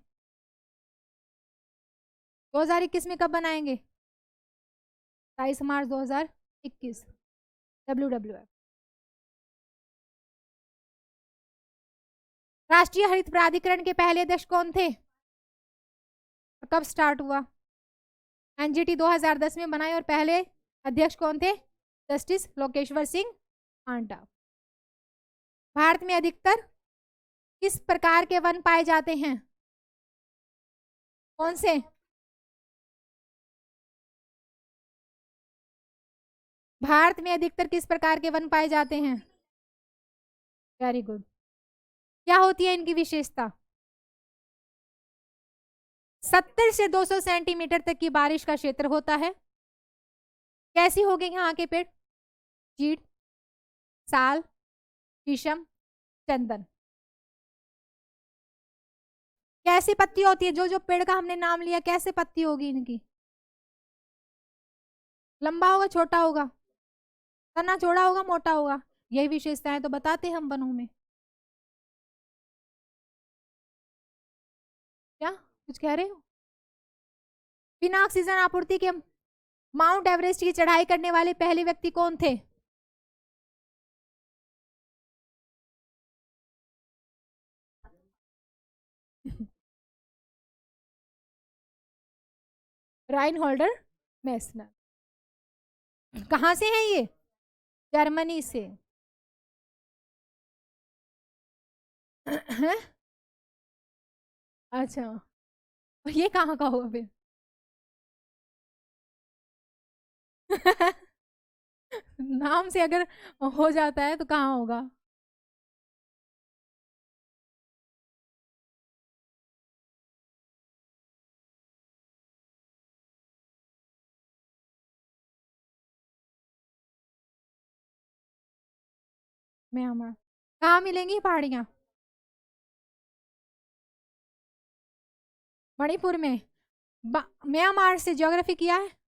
2021 में कब बनाएंगे? 22 मार्च 2021। WWF। राष्ट्रीय हरित प्राधिकरण के पहले अध्यक्ष कौन थे? कब स्टार्ट हुआ? एनजीटी 2010 में बनाए और पहले अध्यक्ष कौन थे? जस्टिस लोकेश्वर सिंह आंटा। भारत में अधिकतर किस प्रकार के वन पाए जाते हैं? कौन से? भारत में अधिकतर किस प्रकार के वन पाए जाते हैं? Very good. क्या होती है इनकी विशेषता? 70 से 200 सेंटीमीटर तक की बारिश का क्षेत्र होता है। कैसी हो गई यहाँ के पेड़? चीड़, साल, शीशम, चंदन। कैसी पत्ती होती है? जो जो पेड़ का हमने नाम लिया, कैसे पत्ती होगी इनकी? लंबा होगा, छोटा होगा? तना चौड़ा होगा, मोटा होगा? यही विशेषताएं तो बताते हैं हम वनों में। क्या कुछ कह रहे हो? बिना ऑक्सीजन आपूर्ति के माउंट एवरेस्ट की चढ़ाई करने वाले पहले व्यक्ति कौन थे? राइन होल्डर मैस्नर। कहाँ से है ये? जर्मनी से। हैं? अच्छा, ये कहाँ का होगा फिर? नाम से अगर हो जाता है तो कहाँ होगा? म्यांमार। कहाँ मिलेंगी पहाड़ियाँ? मणिपुर में। म्यांमार से ज्योग्राफी किया है?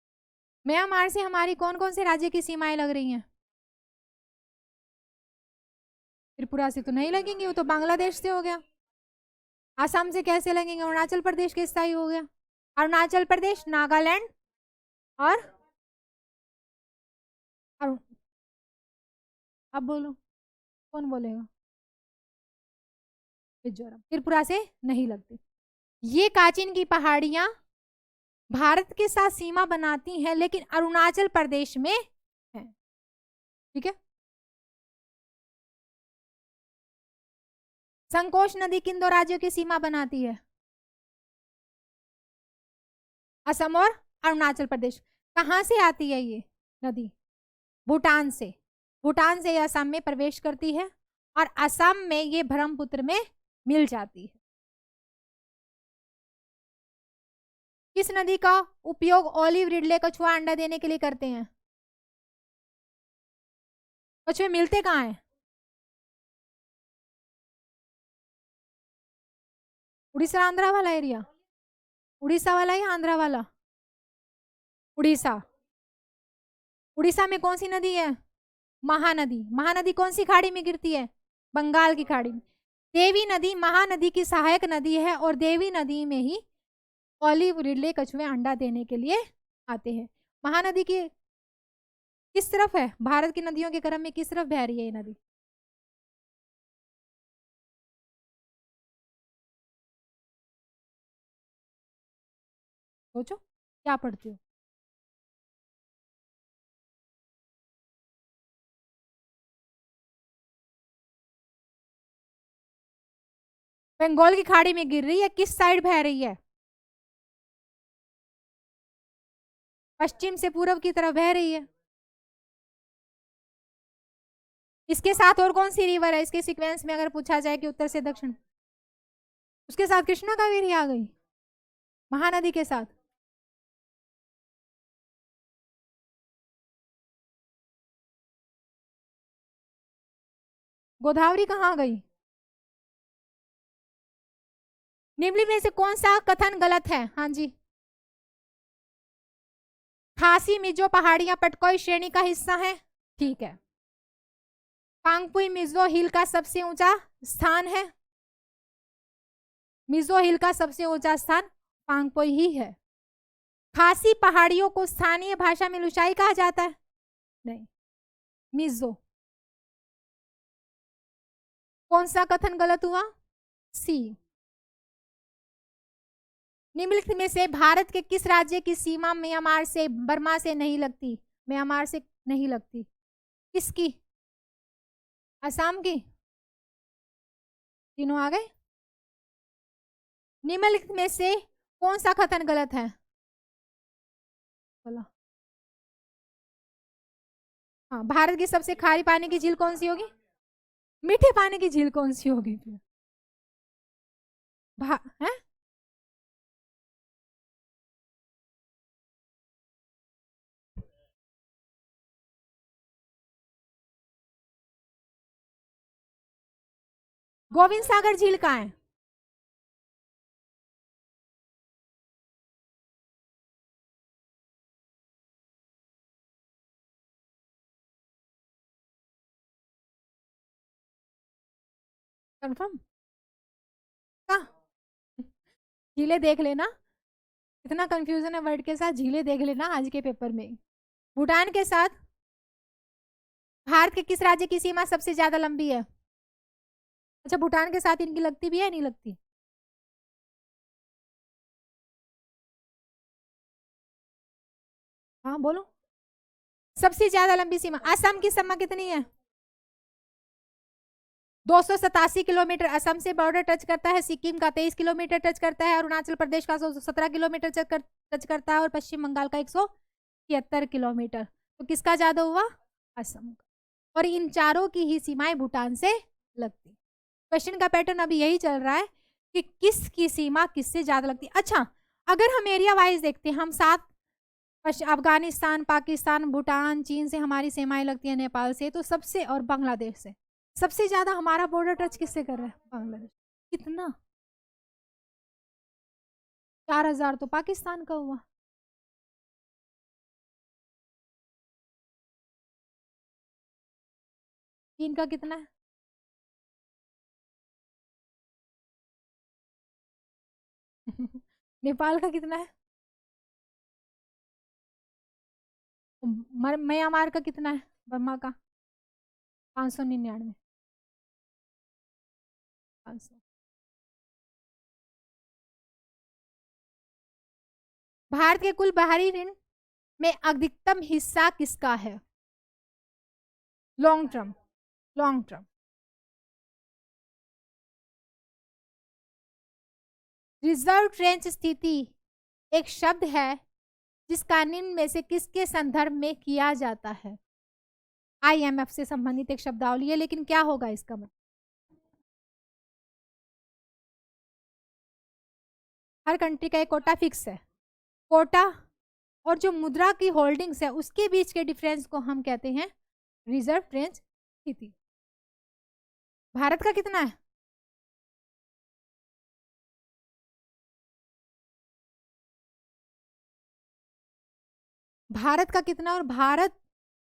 म्यांमार से हमारी कौन कौन से राज्य की सीमाएं लग रही हैं? त्रिपुरा से तो नहीं लगेंगी, वो तो बांग्लादेश से हो गया। आसाम से कैसे लगेंगे? अरुणाचल प्रदेश के स्थायी हो गया। अरुणाचल प्रदेश, नागालैंड और अरु- अब बोलो, कौन बोलेगा? मिजोरम। त्रिपुरा से नहीं लगती। ये काचिन की पहाड़ियां भारत के साथ सीमा बनाती हैं, लेकिन अरुणाचल प्रदेश में है। ठीक है। संकोच नदी किन दो राज्यों की सीमा बनाती है? असम और अरुणाचल प्रदेश। कहाँ से आती है ये नदी? भूटान से। भूटान से ये असम में प्रवेश करती है और असम में ये ब्रह्मपुत्र में मिल जाती है। किस नदी का उपयोग ओलिव रिडले कछुआ अंडा देने के लिए करते हैं? कछुए मिलते कहाँ हैं? उड़ीसा आंध्रा वाला एरिया? उड़ीसा वाला या आंध्रा वाला? उड़ीसा। उड़ीसा में कौन सी नदी है? महानदी। महानदी कौन सी खाड़ी में गिरती है? बंगाल की खाड़ी में। देवी नदी महानदी की सहायक नदी है और देवी नदी में ही ऑलिव रिडले कछुए अंडा देने के लिए आते हैं। महानदी की किस तरफ है? भारत की नदियों के क्रम में किस तरफ बह रही है ये नदी? सोचो, क्या पढ़ती हो? बंगाल की खाड़ी में गिर रही है, किस साइड बह रही है? पश्चिम से पूर्व की तरफ बह रही है। इसके साथ और कौन सी रिवर है इसके सीक्वेंस में, अगर पूछा जाए कि उत्तर से दक्षिण? उसके साथ कृष्णा कावेरी आ गई महानदी के साथ। गोदावरी कहाँ गई? निम्नलिखित में से कौन सा कथन गलत है? हाँ जी। खासी मिजो पहाड़ियां पटकोई श्रेणी का हिस्सा है। ठीक है। पांगपुई मिजो हिल का सबसे ऊंचा स्थान है। मिजो हिल का सबसे ऊंचा स्थान पांगपुई ही है। खासी पहाड़ियों को स्थानीय भाषा में लुशाई कहा जाता है। नहीं, मिजो। कौन सा कथन गलत हुआ? सी। निम्नलिखित में से भारत के किस राज्य की सीमा म्यांमार से बर्मा से नहीं लगती? म्यांमार से नहीं लगती। किसकी? असम की। तीनों आ गए। निम्नलिखित में से कौन सा कथन गलत है? बोलो। हाँ, भारत की सबसे खारी पानी की झील कौन सी होगी? मीठे पानी की झील कौन सी होगी फिर? है? गोविंद सागर झील कहाँ है? कंफर्म का झीलें देख लेना, इतना कंफ्यूजन है वर्ड के साथ, झीलें देख लेना आज के पेपर में। भूटान के साथ भारत के किस राज्य की सीमा सबसे ज्यादा लंबी है? अच्छा, भूटान के साथ इनकी लगती भी है नहीं लगती? हाँ बोलो। सबसे ज्यादा लंबी सीमा असम की सीमा कितनी है? 287 किलोमीटर असम से बॉर्डर टच करता है, सिक्किम का 23 किलोमीटर टच करता है, अरुणाचल प्रदेश का 17 किलोमीटर टच करता है, और पश्चिम बंगाल का 173 किलोमीटर। तो किसका ज्यादा हुआ? असम का। और इन चारों की ही सीमाएं भूटान से लगती। क्वेश्चन का पैटर्न अभी यही चल रहा है कि किसकी सीमा किससे ज्यादा लगती है। अच्छा, अगर हम एरिया वाइज देखते हैं, हम सात अफगानिस्तान, पाकिस्तान, भूटान, चीन से हमारी सीमाएं लगती है, नेपाल से, तो सबसे, और बांग्लादेश से सबसे ज्यादा हमारा बॉर्डर टच किससे कर रहा है? बांग्लादेश। कितना? 4000 तो पाकिस्तान का हुआ। चीन का कितना है? नेपाल का कितना है? म्यांमार का कितना है? बर्मा का 599। 500। भारत के कुल बाहरी ऋण में अधिकतम हिस्सा किसका है? Long term, long term. Reserve trench स्थिति एक शब्द है जिसका निम्न में से किसके संदर्भ में किया जाता है? आईएमएफ से संबंधित एक शब्दावली है, लेकिन क्या होगा इसका मतलब? हर कंट्री का एक कोटा फिक्स है। कोटा और जो मुद्रा की होल्डिंग्स है उसके बीच के डिफरेंस को हम कहते हैं रिजर्व ट्रेंच स्थिति। भारत का कितना है? भारत का कितना, और भारत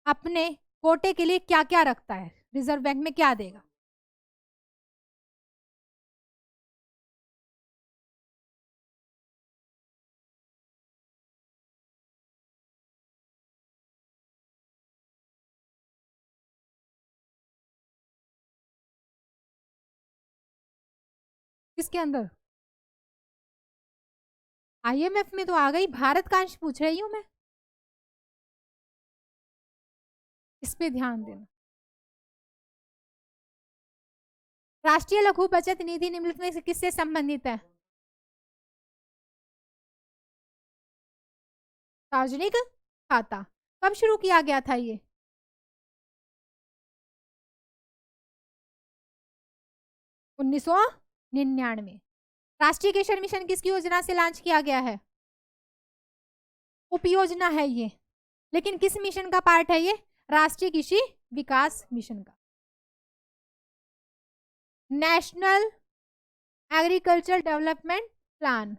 अपने कोटे के लिए क्या क्या रखता है? रिजर्व बैंक में क्या देगा? किसके अंदर? आईएमएफ में तो आ गई, भारत का अंश पूछ रही हूं मैं, इस पे ध्यान देना। राष्ट्रीय लघु बचत निधि निम्नलिखित में से किससे संबंधित है? सार्वजनिक खाता। कब शुरू किया गया था ये? 1999। राष्ट्रीय किशोर मिशन किसकी योजना से लॉन्च किया गया है? उपयोजना है ये, लेकिन किस मिशन का पार्ट है ये? राष्ट्रीय कृषि विकास मिशन का। National agriculture development plan.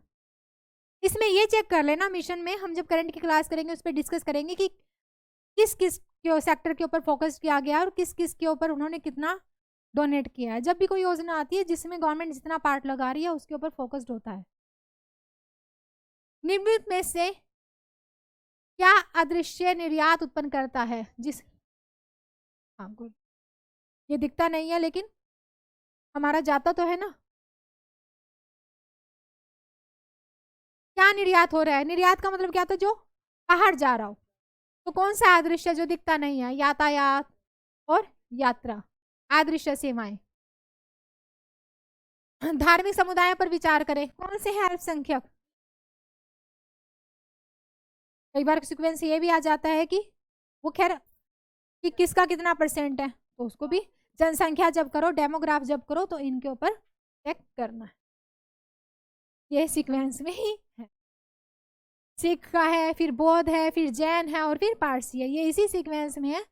इसमें ये चेक कर लेना, मिशन में हम जब करंट की क्लास करेंगे उस पर डिस्कस करेंगे कि किस किस सेक्टर के ऊपर फोकस किया गया और किस किस के ऊपर उन्होंने कितना डोनेट किया है। जब भी कोई योजना आती है जिसमें गवर्नमेंट जितना पार्ट लगा रही है उसके ऊपर फोकस्ड होता है। निम्नलिखित में से क्या अदृश्य निर्यात उत्पन्न करता है? जिस, हाँ गुड, ये दिखता नहीं है लेकिन हमारा जाता तो है ना। क्या निर्यात हो रहा है? निर्यात का मतलब क्या था? जो बाहर जा रहा हो। तो कौन सा अदृश्य जो दिखता नहीं है? यातायात और यात्रा, अदृश्य सेवाएं। धार्मिक समुदायों पर विचार करें, कौन से हैं अल्पसंख्यक? कई बार सिक्वेंस ये भी आ जाता है कि वो, खैर, कि किसका कितना परसेंट है, तो उसको भी जनसंख्या जब करो, डेमोग्राफ जब करो, तो इनके ऊपर चेक करना है। ये सीक्वेंस में ही है। सिख का है, फिर बौद्ध है, फिर जैन है, और फिर पारसी है। ये इसी सीक्वेंस में है।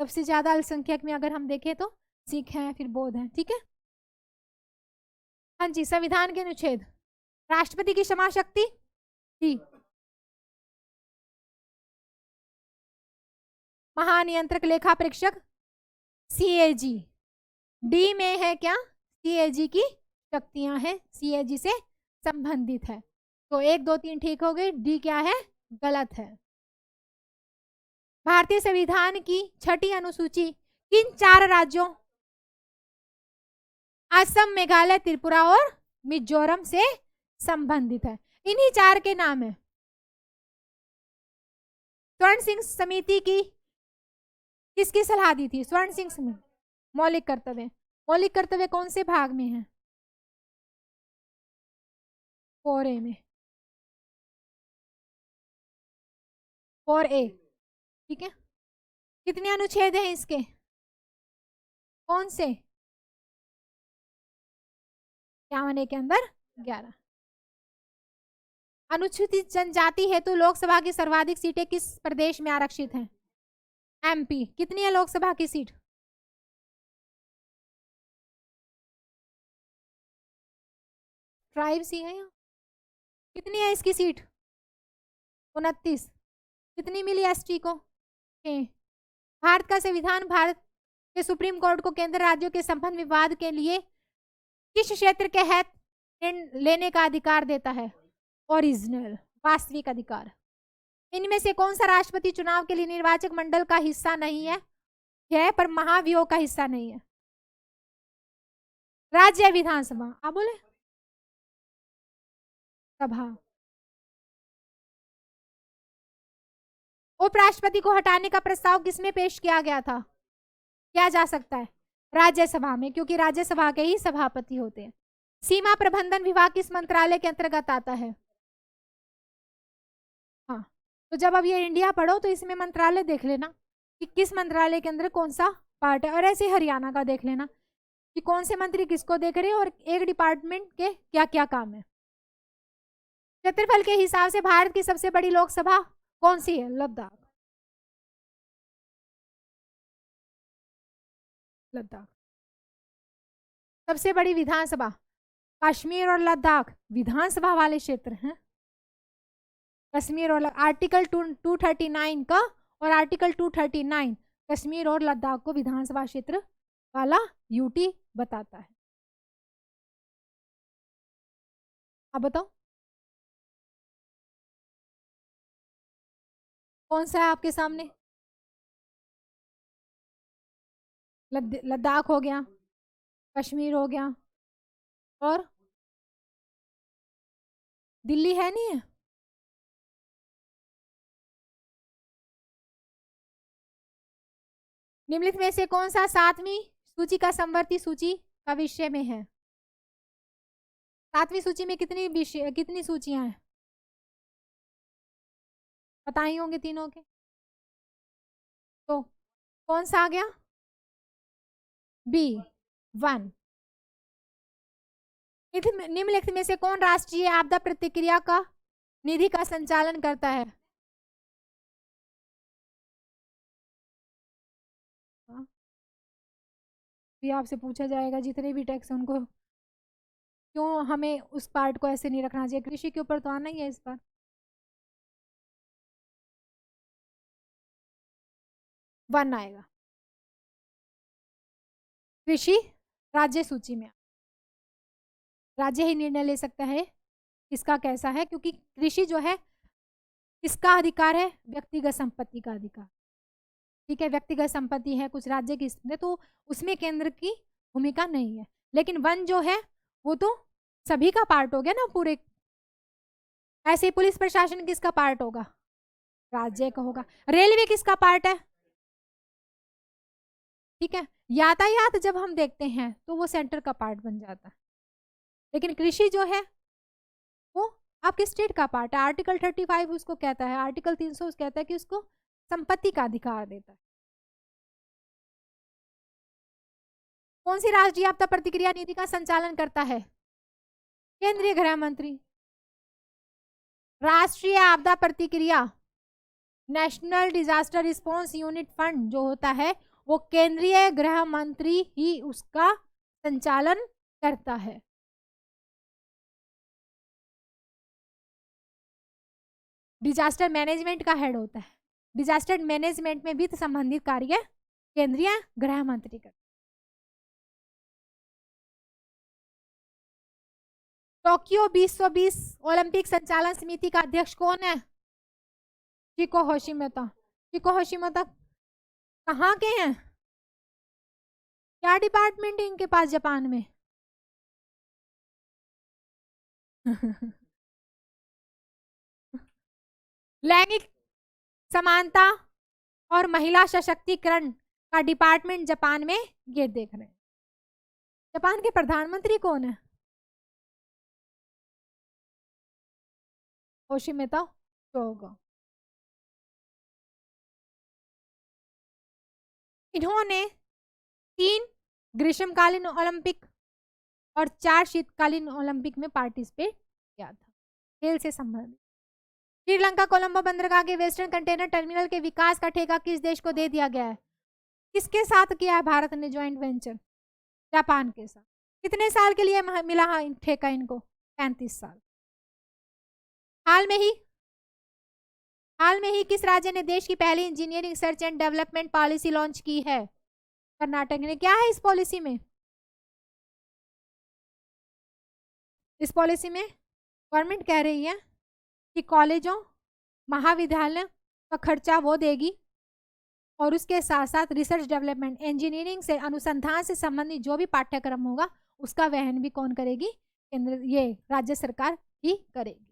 सबसे ज्यादा अल्पसंख्यक में अगर हम देखें तो सिख है, फिर बौद्ध है। ठीक है, हाँ जी। संविधान के अनुच्छेद, राष्ट्रपति की क्षमा शक्ति जी, महानियंत्रक लेखा परीक्षक CAG। डी में है क्या? CAG की शक्तियां हैं, CAG से संबंधित है। तो 1 2 3 ठीक हो गई, डी क्या है, गलत है। भारतीय संविधान की 6ठी अनुसूची किन 4 राज्यों, असम, मेघालय, त्रिपुरा और मिजोरम से संबंधित है? इन्हीं 4 के नाम है। स्वर्ण सिंह समिति की किसकी सलाह दी थी? स्वर्ण सिंह समिति। मौलिक कर्तव्य, मौलिक कर्तव्य कौन से भाग में है? 4A में, 4A, ठीक है। कितने अनुच्छेद हैं इसके? कौन से? 51 के अंदर 11। अनुसूचित जनजाति हेतु लोकसभा की सर्वाधिक सीटें किस प्रदेश में आरक्षित हैं? MP। कितनी है लोकसभा की सीट? ट्राइब्स ही है यहाँ। कितनी है इसकी सीट? 29। कितनी मिली ST को? 6। भारत का संविधान भारत के सुप्रीम कोर्ट को केंद्र राज्यों के संबंध विवाद के लिए किस क्षेत्र के तहत लेने का अधिकार देता है? ओरिजिनल, वास्तविक अधिकार। इनमें से कौन सा राष्ट्रपति चुनाव के लिए निर्वाचक मंडल का हिस्सा नहीं है पर महाभियोग का हिस्सा नहीं है? राज्य विधानसभा, आप बोले सभा। उपराष्ट्रपति को हटाने का प्रस्ताव किसमें पेश किया गया था? किया जा सकता है राज्यसभा में, क्योंकि राज्यसभा के ही सभापति होते हैं। सीमा प्रबंधन विभाग किस मंत्रालय के अंतर्गत आता है? हाँ, तो जब अब ये इंडिया पढ़ो तो इसमें मंत्रालय देख लेना कि किस मंत्रालय के अंदर कौन सा पार्ट है, और ऐसे हरियाणा का देख लेना कि कौन से मंत्री किसको देख रहे हैं और एक डिपार्टमेंट के क्या क्या काम है। क्षेत्रफल के हिसाब से भारत की सबसे बड़ी लोकसभा कौन सी है? लद्दाख। लद्दाख। सबसे बड़ी विधानसभा, कश्मीर और लद्दाख विधानसभा वाले क्षेत्र हैं। कश्मीर और आर्टिकल 239 का और आर्टिकल 239 कश्मीर और लद्दाख को विधानसभा क्षेत्र वाला यूटी बताता है। अब बताओ कौन सा है आपके सामने? लद्दाख हो गया, कश्मीर हो गया, और दिल्ली है नहीं है? निम्नलिखित में से कौन सा 7वीं सूची का समवर्ती सूची का विषय में है? 7वीं सूची में कितनी विषय, कितनी सूचियां हैं? पता ही होंगे तीनों के। तो कौन सा आ गया? B1। निम्नलिखित में से कौन राष्ट्रीय आपदा प्रतिक्रिया का निधि का संचालन करता है? भी आपसे पूछा जाएगा जितने भी टैक्स उनको, क्यों हमें उस पार्ट को ऐसे नहीं रखना चाहिए? कृषि के ऊपर तो आना ही है इस बार। 1 आएगा। कृषि राज्य सूची में, राज्य ही निर्णय ले सकता है किसका कैसा है, क्योंकि कृषि जो है किसका अधिकार है? व्यक्तिगत संपत्ति का अधिकार। ठीक है, व्यक्तिगत संपत्ति है कुछ राज्य की, तो उसमें केंद्र की भूमिका नहीं है। लेकिन वन जो है वो तो सभी का पार्ट हो गया ना पूरे। ऐसे ही पुलिस प्रशासन किसका पार्ट होगा? राज्य का होगा। रेलवे किसका पार्ट है? ठीक है, यातायात जब हम देखते हैं तो वो सेंटर का पार्ट बन जाता है, लेकिन कृषि जो है वो आपके स्टेट का पार्ट है। आर्टिकल 35 उसको कहता है, आर्टिकल 300 कहता है कि उसको संपत्ति का अधिकार देता है। कौन सी राष्ट्रीय आपदा प्रतिक्रिया नीति का संचालन करता है? केंद्रीय गृह मंत्री। राष्ट्रीय आपदा प्रतिक्रिया, national disaster response unit fund जो होता है वो केंद्रीय गृह मंत्री ही उसका संचालन करता है। डिजास्टर मैनेजमेंट का हेड होता है। डिजास्टर मैनेजमेंट में वित्त संबंधित कार्य केंद्रीय गृह मंत्री करता है। टोक्यो 2020 ओलंपिक संचालन समिति का अध्यक्ष कौन है? चिको होशिमोतो। चिको होशिमोतो कहाँ के हैं? क्या डिपार्टमेंट है इनके पास जापान में? लैंगिक समानता और महिला सशक्तिकरण का डिपार्टमेंट जापान में, ये देख रहे हैं। जापान के प्रधानमंत्री कौन है? होशिमिता सोगा। इन्होंने 3 ग्रीष्मकालीन ओलंपिक और 4 शीतकालीन ओलंपिक में पार्टिसिपेट किया था, खेल से संबंधित। श्रीलंका कोलंबो बंदरगाह के वेस्टर्न कंटेनर टर्मिनल के विकास का ठेका किस देश को दे दिया गया है? किसके साथ किया है भारत ने ज्वाइंट वेंचर? जापान के साथ। कितने साल के लिए मिला है ठेका इनको? 35 साल। हाल में ही किस राज्य ने देश की पहली engineering research and development policy launch की है? कर्नाटक ने। क्या है इस पॉलिसी में? इस पॉलिसी में गवर्नमेंट कह रही है कि कॉलेजों महाविद्यालयों का खर्चा वो देगी और उसके साथ साथ रिसर्च डेवलपमेंट इंजीनियरिंग से अनुसंधान से संबंधित जो भी पाठ्यक्रम होगा उसका वहन भी कौन करेगी? केंद्र, ये राज्य सरकार ही करेगी।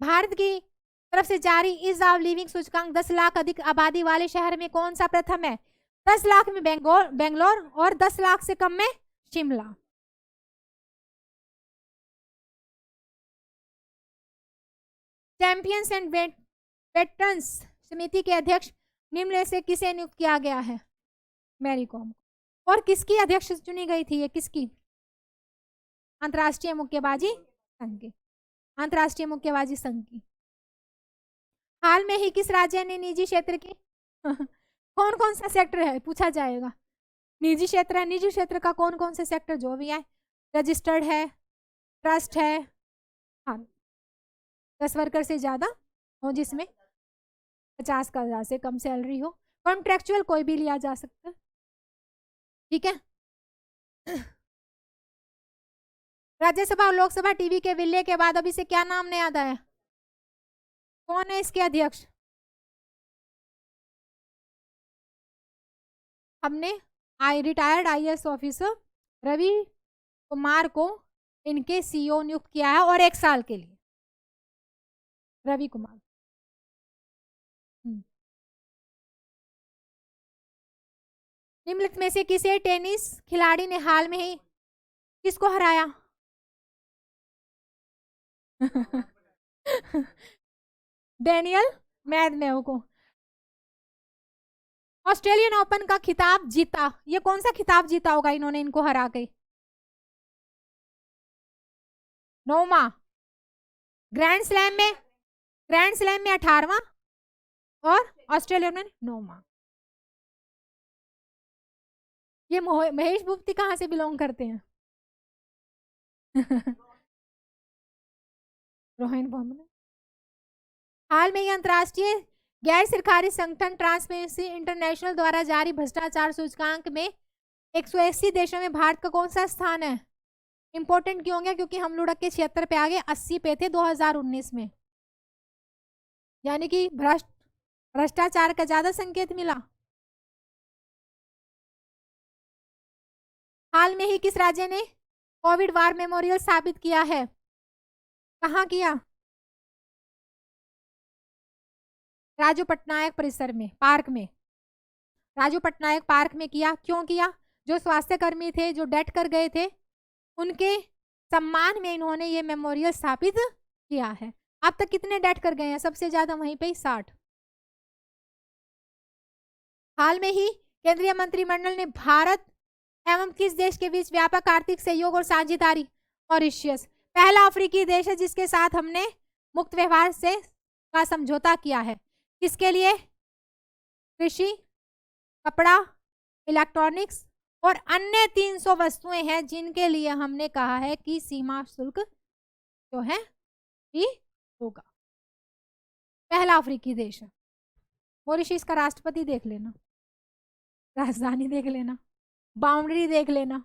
भारत की तरफ से जारी ईज ऑफ लिविंग सूचकांक 10 लाख अधिक आबादी वाले शहर में कौन सा प्रथम है? 10 लाख में बेंगलोर और 10 लाख से कम में शिमला। चैंपियंस एंड वेटरन्स समिति के अध्यक्ष निम्न से किसे नियुक्त किया गया है? मैरी कॉम। और किसकी अध्यक्ष चुनी गई थी? ये किसकी? अंतर्राष्ट्रीय मुक्केबाजी संघ की। अंतर्राष्ट्रीय मुक्केबाजी संघ की। हाल में ही किस राज्य ने निजी क्षेत्र की कौन कौन सा सेक्टर है पूछा जाएगा? निजी क्षेत्र है, निजी क्षेत्र का कौन कौन से सेक्टर जो भी है, रजिस्टर्ड है, ट्रस्ट है, हाँ 10 वर्कर से ज्यादा हो, जिसमें 50,000 से कम सैलरी हो, कॉन्ट्रेक्चुअल कोई भी लिया जा सकता है। ठीक है। राज्यसभा और लोकसभा टीवी के विलय के बाद अभी से क्या नाम ने याद आया? कौन है इसके अध्यक्ष? हमने retired IAS officer Ravi Kumar को इनके CEO नियुक्त किया है और 1 साल के लिए। रवि कुमार। निम्नलिखित में से किसी टेनिस खिलाड़ी ने हाल में ही किसको हराया? डेनियल मैडवेदेव को। ऑस्ट्रेलियन ओपन का खिताब जीता। ये कौन सा खिताब जीता होगा इन्होंने इनको हरा के? 9वां। ग्रैंड स्लैम में 18वां और ऑस्ट्रेलिया में 9वां। ये महेश भूपति कहाँ से बिलोंग करते हैं? रोहन बॉम्बे। हाल में ही अंतर्राष्ट्रीय गैर सरकारी संगठन ट्रांसपेरेंसी इंटरनेशनल द्वारा जारी भ्रष्टाचार सूचकांक में 180 देशों में भारत का कौन सा स्थान है? इंपॉर्टेंट क्यों गया? क्योंकि हम लुढ़क के 76 पे आ गए, 80 पे थे 2019 में। यानी कि भ्रष्टाचार का ज्यादा संकेत मिला। हाल में ही किस राज्य ने कोविड वार मेमोरियल स्थापित किया है? कहाँ किया? राजू पटनायक परिसर में, पार्क में। राजू पटनायक पार्क में किया। क्यों किया? जो स्वास्थ्य कर्मी थे जो डेथ कर गए थे उनके सम्मान में इन्होंने ये मेमोरियल स्थापित किया है। अब तक कितने डेथ कर गए हैं? सबसे ज्यादा वहीं पे 60। हाल में ही केंद्रीय मंत्रिमंडल ने भारत एवं किस देश के बीच व्यापक आर्थिक सहयोग और साझेदारी, मॉरिशस पहला अफ्रीकी देश है जिसके साथ हमने मुक्त व्यवहार से का समझौता किया है। किसके लिए? कृषि, कपड़ा, इलेक्ट्रॉनिक्स और अन्य 300 वस्तुएं हैं जिनके लिए हमने कहा है कि सीमा शुल्क जो है ही होगा। पहला अफ्रीकी देश है। मॉरिशस का राष्ट्रपति देख लेना, राजधानी देख लेना, बाउंड्री देख लेना।